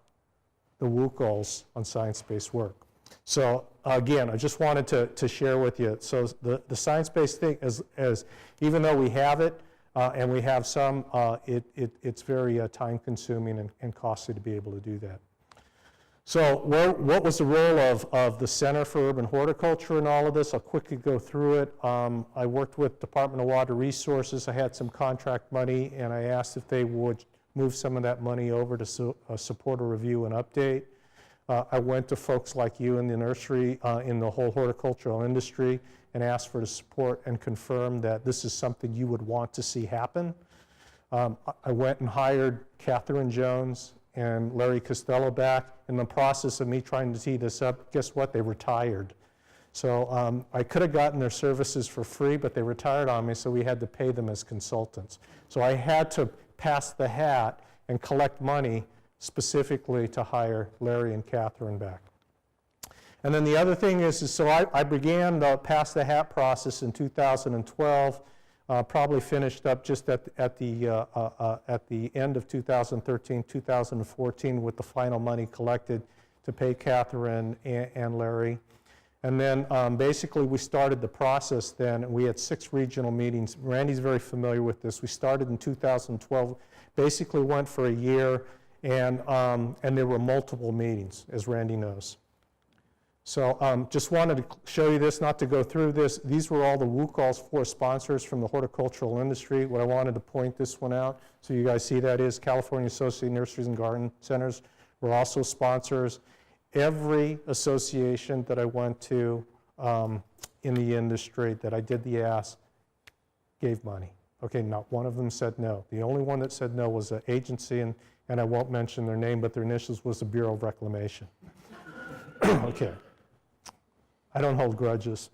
the WUCOLs on science-based work. So again, I just wanted to share with you. So the science-based thing, as even though we have it and we have some, it's very time-consuming and costly to be able to do that. So what was the role of the Center for Urban Horticulture in all of this? I'll quickly go through it. I worked with Department of Water Resources. I had some contract money, and I asked if they would move some of that money over to support a review and update. I went to folks like you in the nursery, in the whole horticultural industry, and asked for the support and confirm that this is something you would want to see happen. I went and hired Catherine Jones and Larry Costello back. In the process of me trying to tee this up, guess what? They retired. So I could have gotten their services for free, but they retired on me, so we had to pay them as consultants. So I had to pass the hat and collect money specifically to hire Larry and Catherine back. And then the other thing is so I began the pass the hat process in 2012. probably finished up just at the end of 2013, 2014 with the final money collected to pay Catherine and Larry. And then basically we started the process then, and we had 6 regional meetings. Randy's very familiar with this. We started in 2012, basically went for a year, and there were multiple meetings, as Randy knows. So just wanted to show you this, not to go through this. These were all the WUCAL's 4 sponsors from the horticultural industry. What I wanted to point this one out, so you guys see that is California Association of Nurseries and Garden Centers were also sponsors. Every association that I went to in the industry that I did the ask gave money. Okay, not one of them said no. The only one that said no was an agency, and I won't mention their name, but their initials was the Bureau of Reclamation. Okay. I don't hold grudges.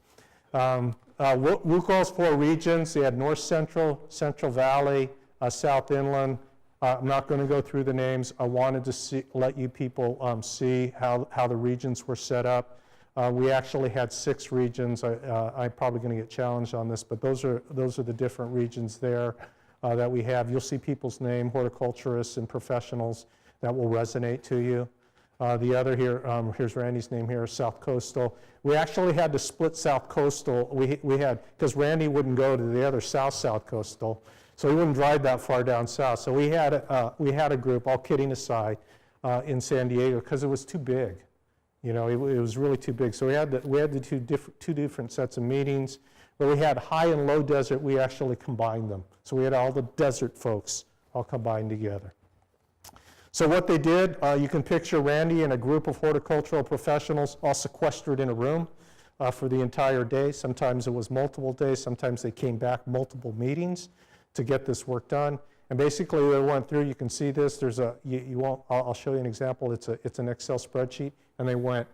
WUCAL's 4 regions, they had North Central, Central Valley, South Inland. I'm not going to go through the names. I wanted to let you people see how the regions were set up. We actually had 6 regions. I'm probably going to get challenged on this, but those are the different regions there that we have. You'll see people's name, horticulturists and professionals that will resonate to you. The other here, here's Randy's name here, South Coastal. We actually had to split South Coastal. We had, because Randy wouldn't go to the other South Coastal, so he wouldn't drive that far down south. So we had a group, all kidding aside, in San Diego because it was too big. You know, it was really too big. So we had the two different sets of meetings. Where we had high and low desert, we actually combined them. So we had all the desert folks all combined together. So what they did, you can picture Randy and a group of horticultural professionals all sequestered in a room for the entire day. Sometimes it was multiple days. Sometimes they came back multiple meetings to get this work done. And basically they went through, you can see this, there's a, I'll show you an example. It's an Excel spreadsheet, and they went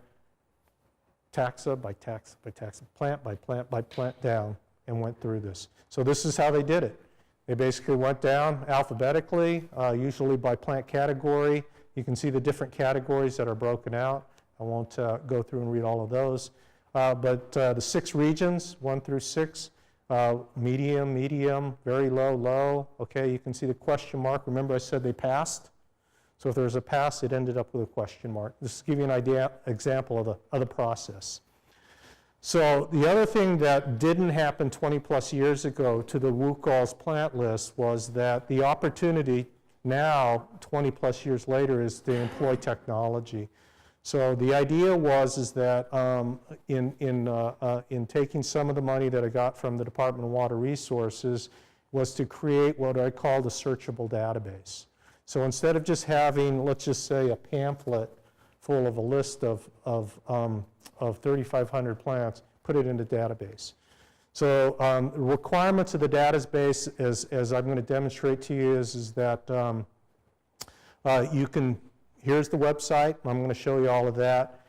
taxa by taxa by taxa, plant by plant by plant down, and went through this. So this is how they did it. They basically went down alphabetically, usually by plant category. You can see the different categories that are broken out. I won't go through and read all of those. But the 6 regions, 1 through 6, medium, medium, very low, low. Okay, you can see the question mark. Remember I said they passed? So if there was a pass, it ended up with a question mark. Just to give you an example of the process. So the other thing that didn't happen 20 plus years ago to the WUCAL's plant list was that the opportunity now, 20 plus years later, is to employ technology. So the idea is that in taking some of the money that I got from the Department of Water Resources was to create what I called a searchable database. So instead of just having, let's just say, a pamphlet full of a list of 3,500 plants, put it in the database. So the requirements of the database, as I'm going to demonstrate to you, is that you can, here's the website. I'm going to show you all of that.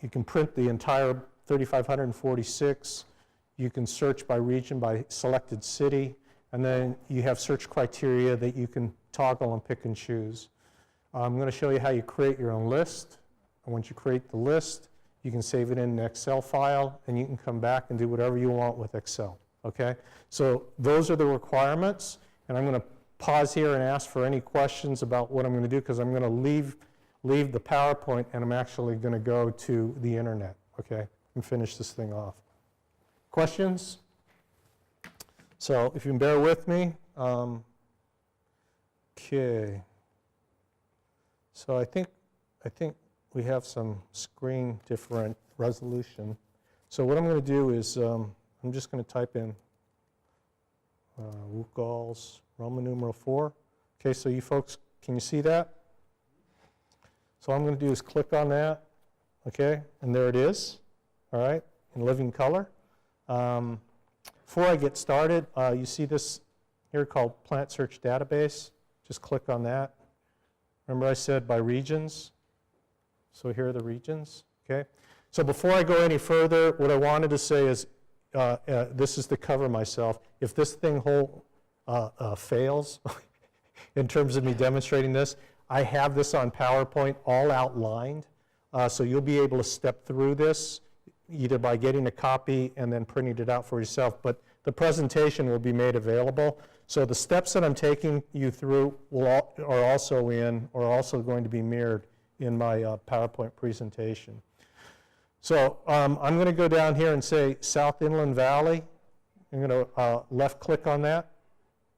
You can print the entire 3,546. You can search by region, by selected city, and then you have search criteria that you can toggle and pick and choose. I'm going to show you how you create your own list. And once you create the list, you can save it in an Excel file, and you can come back and do whatever you want with Excel, okay? So those are the requirements, and I'm going to pause here and ask for any questions about what I'm going to do, because I'm going to leave the PowerPoint, and I'm actually going to go to the internet, okay, and finish this thing off. Questions? So if you can bear with me. Okay. So I think we have some screen different resolution. So what I'm going to do is I'm just going to type in WUCAL's Roman numeral 4. Okay, so you folks, can you see that? So what I'm going to do is click on that, okay, and there it is, all right, in living color. Before I get started, you see this here called Plant Search Database. Just click on that. Remember I said by regions? So here are the regions, okay? So before I go any further, what I wanted to say is, this is to cover myself. If this thing fails, in terms of me demonstrating this, I have this on PowerPoint all outlined, so you'll be able to step through this either by getting a copy and then printing it out for yourself. But the presentation will be made available. So the steps that I'm taking you through are also going to be mirrored in my PowerPoint presentation. So I'm going to go down here and say South Inland Valley. I'm going to left click on that,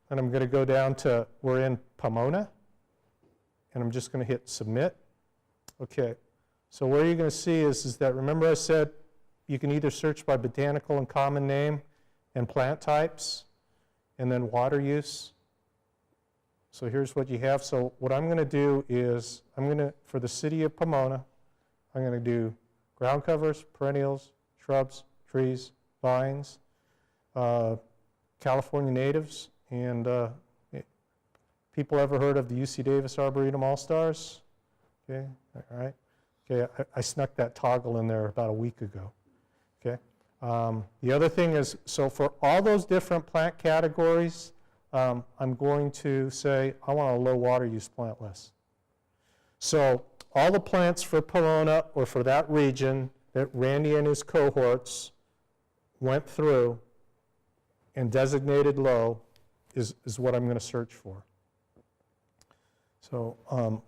and I'm going to go down to, we're in Pomona, and I'm just going to hit submit. Okay, so what you're going to see is that, remember I said you can either search by botanical and common name and plant types, and then water use. So here's what you have. So what I'm going to do is, for the city of Pomona, I'm going to do ground covers, perennials, shrubs, trees, vines, California natives, and people ever heard of the UC Davis Arboretum All-Stars? Okay, all right. Okay, I snuck that toggle in there about a week ago. Okay. The other thing is, so for all those different plant categories, I'm going to say I want a low water use plant list. So all the plants for Pomona or for that region that Randy and his cohorts went through and designated low is what I'm going to search for. So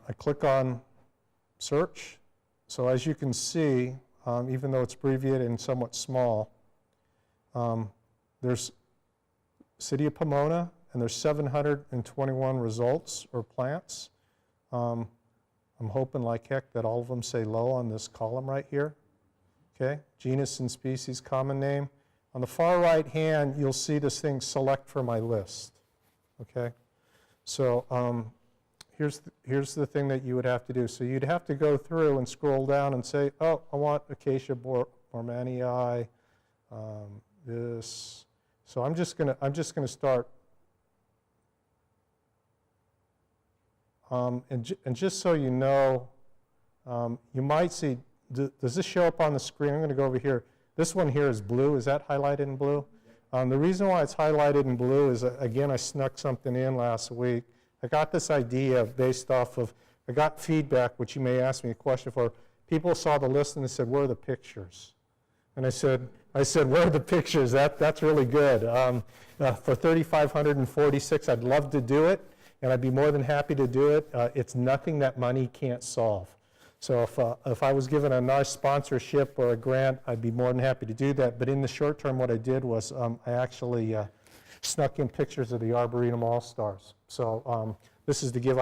I click on search. So as you can see, even though it's abbreviated and somewhat small, there's City of Pomona, and there's 721 results or plants. I'm hoping like heck that all of them say low on this column right here. Okay, genus and species, common name. On the far right hand, you'll see this thing, select for my list. Okay, so here's the thing that you would have to do. So you'd have to go through and scroll down and say, oh, I want Acacia bormanii, this. So I'm just gonna start. And just so you know, you might see, does this show up on the screen? I'm going to go over here. This one here is blue. Is that highlighted in blue? The reason why it's highlighted in blue is, again, I snuck something in last week. I got this idea based off of, I got feedback, which you may ask me a question for. People saw the list and they said, where are the pictures? And I said, where are the pictures? That's really good. For 3,546, I'd love to do it, and I'd be more than happy to do it. It's nothing that money can't solve. So if I was given a nice sponsorship or a grant, I'd be more than happy to do that. But in the short term, what I did was I actually snuck in pictures of the Arboretum All-Stars. So this is to give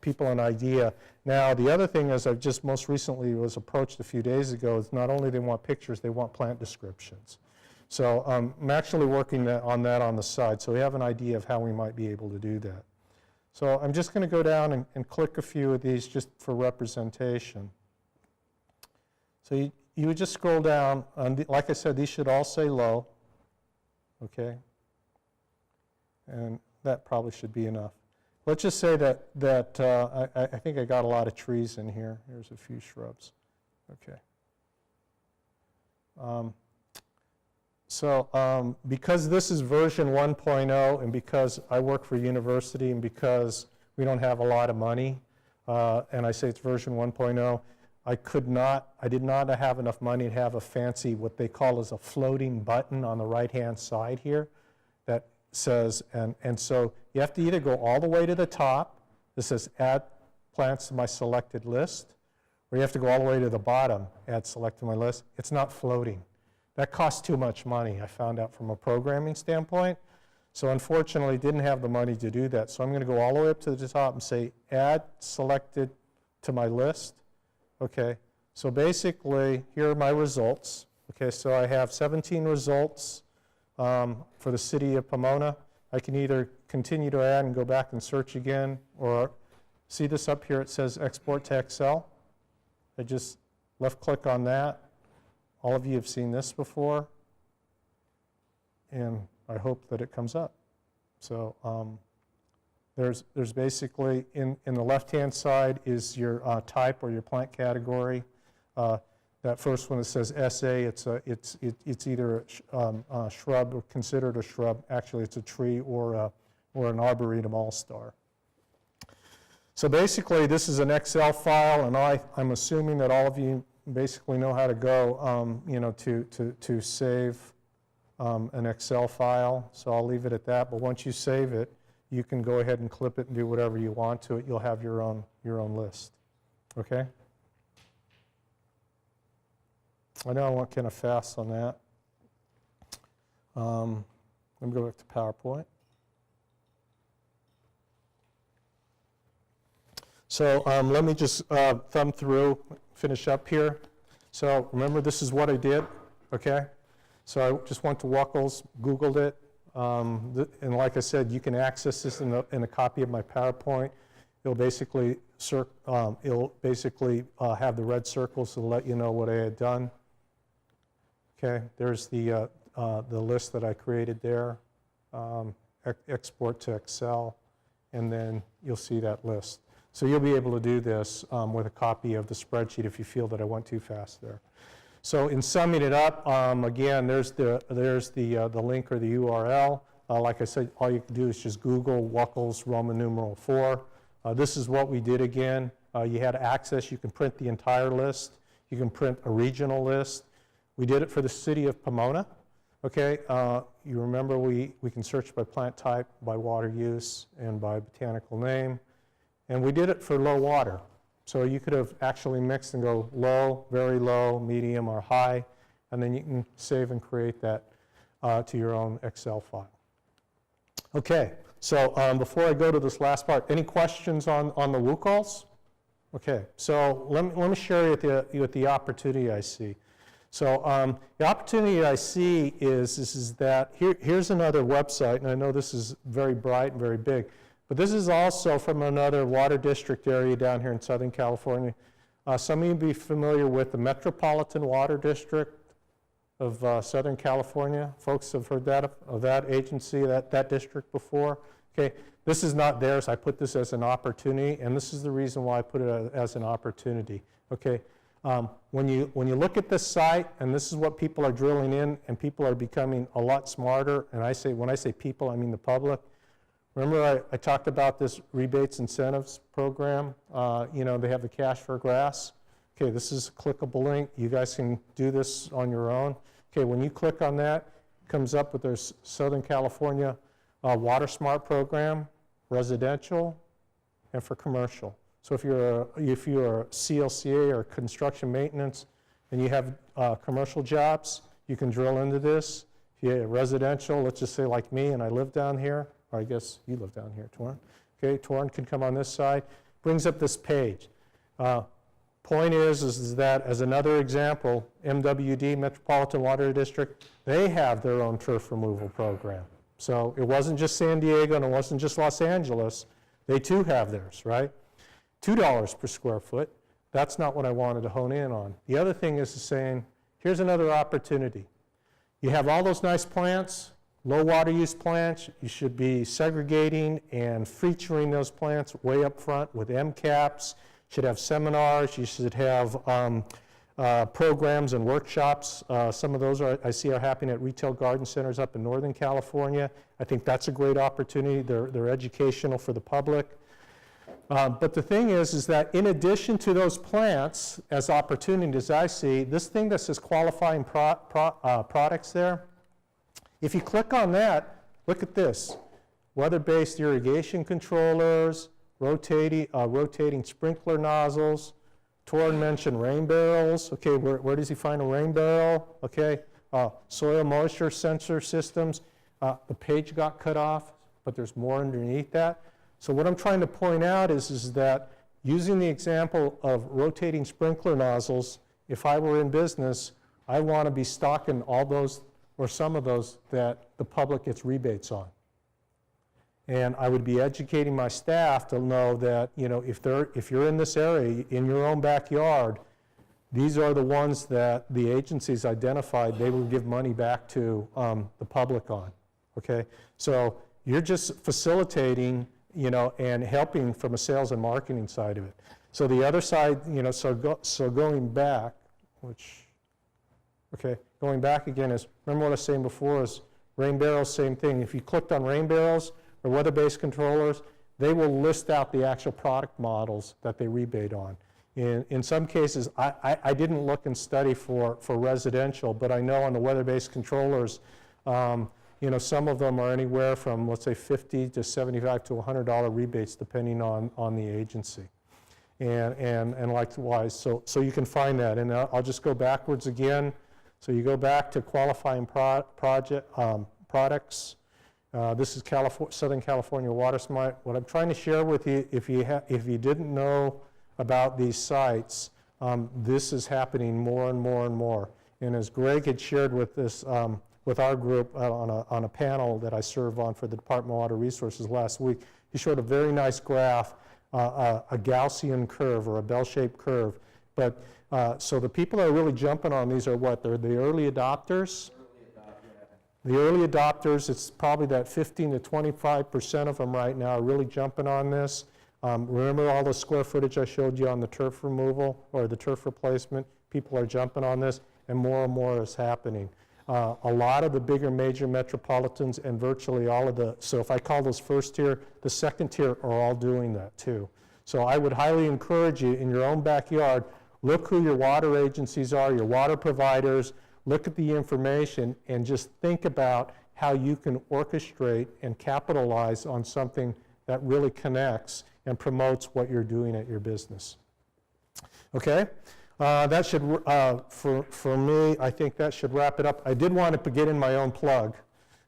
people an idea. Now, the other thing is, I've just most recently was approached a few days ago, is not only they want pictures, they want plant descriptions. So I'm actually working on that on the side, so we have an idea of how we might be able to do that. So I'm just going to go down and click a few of these just for representation. So you would just scroll down, and like I said, these should all say low, okay? And that probably should be enough. Let's just say that I think I got a lot of trees in here. Here's a few shrubs, okay. Because this is version 1.0, and because I work for a university, and because we don't have a lot of money, and I say it's version 1.0, I did not have enough money to have a fancy, what they call as a floating button on the right-hand side here that says, and so you have to either go all the way to the top, this says add plants to my selected list, or you have to go all the way to the bottom, add select to my list. It's not floating. That costs too much money, I found out from a programming standpoint. So unfortunately, didn't have the money to do that. So I'm going to go all the way up to the top and say, add selected to my list. Okay, so basically, here are my results. Okay, so I have 17 results for the city of Pomona. I can either continue to add and go back and search again, or see this up here, it says export to Excel. I just left click on that. All of you have seen this before, and I hope that it comes up. So there's basically, in the left-hand side is your type or your plant category. That first one that says SA, it's either a shrub or considered a shrub. Actually, it's a tree or an Arboretum All-Star. So basically, this is an Excel file, and I'm assuming that all of you basically know how to go, to save an Excel file, so I'll leave it at that. But once you save it, you can go ahead and clip it and do whatever you want to it. You'll have your own list. Okay? I know I went kind of fast on that. Let me go back to PowerPoint. So let me just thumb through, finish up here. So remember, this is what I did, okay? So I just went to Wuckles, Googled it, and like I said, you can access this in a copy of my PowerPoint. It'll basically have the red circles to let you know what I had done. Okay, there's the list that I created there. Export to Excel, and then you'll see that list. So you'll be able to do this with a copy of the spreadsheet if you feel that I went too fast there. So in summing it up, again, there's the link or the URL. Like I said, all you can do is just Google Wuckles Roman numeral 4. This is what we did again. You had access. You can print the entire list. You can print a regional list. We did it for the city of Pomona. Okay, you remember we can search by plant type, by water use, and by botanical name. And we did it for low water. So you could have actually mixed and go low, very low, medium, or high, and then you can save and create that to your own Excel file. Okay, so before I go to this last part, any questions on the WCALs? Okay, so let me share with the opportunity I see. So the opportunity I see is that here's another website, and I know this is very bright and very big, but this is also from another water district area down here in Southern California. Some of you may be familiar with the Metropolitan Water District of Southern California. Folks have heard of that agency, that district before. Okay, this is not theirs. I put this as an opportunity, and this is the reason why I put it as an opportunity. Okay, when you look at this site, and this is what people are drilling in, and people are becoming a lot smarter, and when I say people, I mean the public. Remember I talked about this rebates incentives program? They have the cash for grass. Okay, this is a clickable link. You guys can do this on your own. Okay, when you click on that, it comes up with their Southern California Water Smart program, residential, and for commercial. So if you're a CLCA or construction maintenance and you have commercial jobs, you can drill into this. If you have residential, let's just say like me, and I live down here, or I guess you live down here, Torrin. Okay, Torrin can come on this side. Brings up this page. Point is that, as another example, MWD, Metropolitan Water District, they have their own turf removal program. So it wasn't just San Diego and it wasn't just Los Angeles. They too have theirs, right? $2 per square foot. That's not what I wanted to hone in on. The other thing is saying, here's another opportunity. You have all those nice plants, low water use plants. You should be segregating and featuring those plants way up front with MCAPs. You should have seminars. You should have programs and workshops. Some of those I see are happening at retail garden centers up in Northern California. I think that's a great opportunity. They're educational for the public. But the thing is that in addition to those plants as opportunities I see, this thing that says qualifying products there, if you click on that, look at this. Weather-based irrigation controllers, rotating sprinkler nozzles. Torrin mentioned rain barrels. Okay, where does he find a rain barrel? Okay, soil moisture sensor systems. The page got cut off, but there's more underneath that. So what I'm trying to point out is that using the example of rotating sprinkler nozzles, if I were in business, I want to be stocking all those or some of those that the public gets rebates on. And I would be educating my staff to know that, if you're in this area, in your own backyard, these are the ones that the agencies identified they will give money back to the public on, okay? So you're just facilitating, and helping from a sales and marketing side of it. So the other side, so going back, going back again is, remember what I was saying before is rain barrels, same thing. If you clicked on rain barrels or weather-based controllers, they will list out the actual product models that they rebate on. In some cases, I didn't look and study for residential, but I know on the weather-based controllers, Some of them are anywhere from, let's say, $50 to $75 to $100 rebates, depending on the agency. And likewise, so you can find that. And I'll just go backwards again. So you go back to qualifying products. This is Southern California Water Smart. What I'm trying to share with you, if you didn't know about these sites, this is happening more and more and more. And as Greg had shared with this, with our group on a panel that I serve on for the Department of Water Resources last week, he showed a very nice graph, a Gaussian curve or a bell-shaped curve. But so the people that are really jumping on these are what? They're the early adopters. The early adopters, it's probably that 15 to 25% of them right now are really jumping on this. Remember all the square footage I showed you on the turf removal or the turf replacement? People are jumping on this, and more is happening. A lot of the bigger major metropolitans and virtually all of so if I call those first tier, the second tier are all doing that too. So I would highly encourage you in your own backyard, look who your water agencies are, your water providers, look at the information and just think about how you can orchestrate and capitalize on something that really connects and promotes what you're doing at your business. Okay? That should, for me, I think that should wrap it up. I did want to get in my own plug.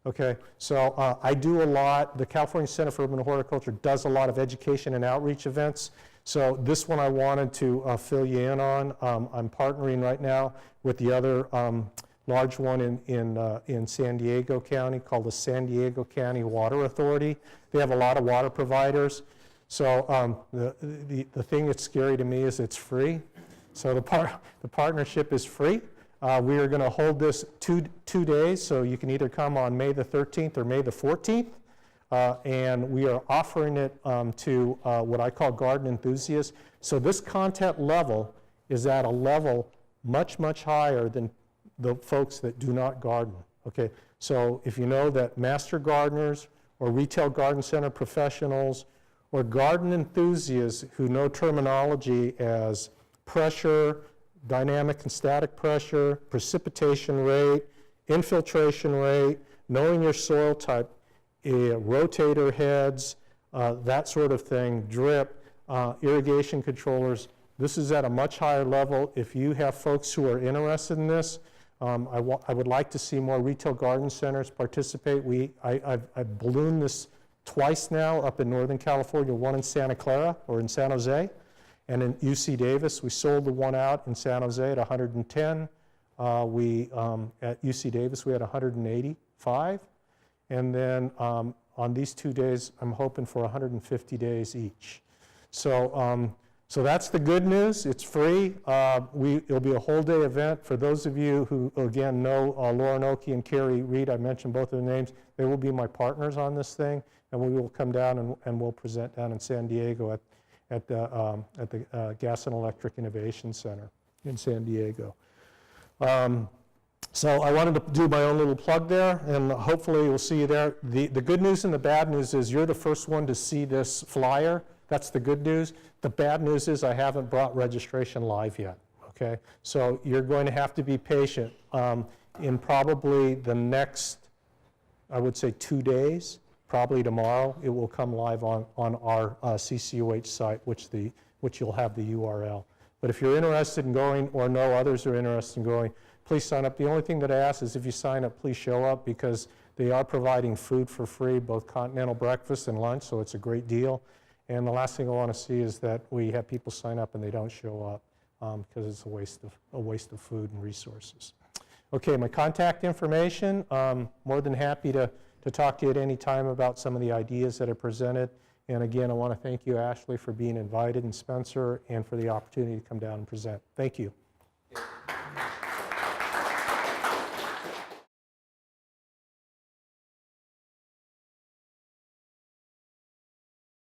Okay, so I do a lot, the California Center for Urban Horticulture does a lot of education and outreach events. So this one I wanted to fill you in on. I'm partnering right now with the other large one in San Diego County called the San Diego County Water Authority. They have a lot of water providers. So the thing that's scary to me is it's free. So the partnership is free. We are going to hold this two days, so you can either come on May the 13th or May the 14th. And we are offering it to what I call garden enthusiasts. So this content level is at a level much, much higher than the folks that do not garden. Okay, so if you know that master gardeners or retail garden center professionals or garden enthusiasts who know terminology as pressure, dynamic and static pressure, precipitation rate, infiltration rate, knowing your soil type, rotator heads, that sort of thing, drip, irrigation controllers. This is at a much higher level. If you have folks who are interested in this, I would like to see more retail garden centers participate. I've ballooned this twice now up in Northern California, one in Santa Clara or in San Jose, and in UC Davis. We sold the one out in San Jose at 110. At UC Davis, we had 185. And then on these 2 days, I'm hoping for 150 days each. So that's the good news. It's free. It'll be a whole day event. For those of you who, again, know Lauren Oakey and Carrie Reed, I mentioned both of their names. They will be my partners on this thing, and we will come down and we'll present down in San Diego at the Gas and Electric Innovation Center in San Diego. So I wanted to do my own little plug there, and hopefully we'll see you there. The good news and the bad news is you're the first one to see this flyer. That's the good news. The bad news is I haven't brought registration live yet, okay? So you're going to have to be patient. In probably the next, I would say 2 days, probably tomorrow, it will come live on our CCOH site, which you'll have the URL. But if you're interested in going or know others are interested in going, please sign up. The only thing that I ask is if you sign up, please show up because they are providing food for free, both continental breakfast and lunch, so it's a great deal. And the last thing I want to see is that we have people sign up and they don't show up because it's a waste of food and resources. Okay, my contact information, more than happy to talk to you at any time about some of the ideas that are presented. And again, I want to thank you, Ashley, for being invited, and Spencer, and for the opportunity to come down and present. Thank you.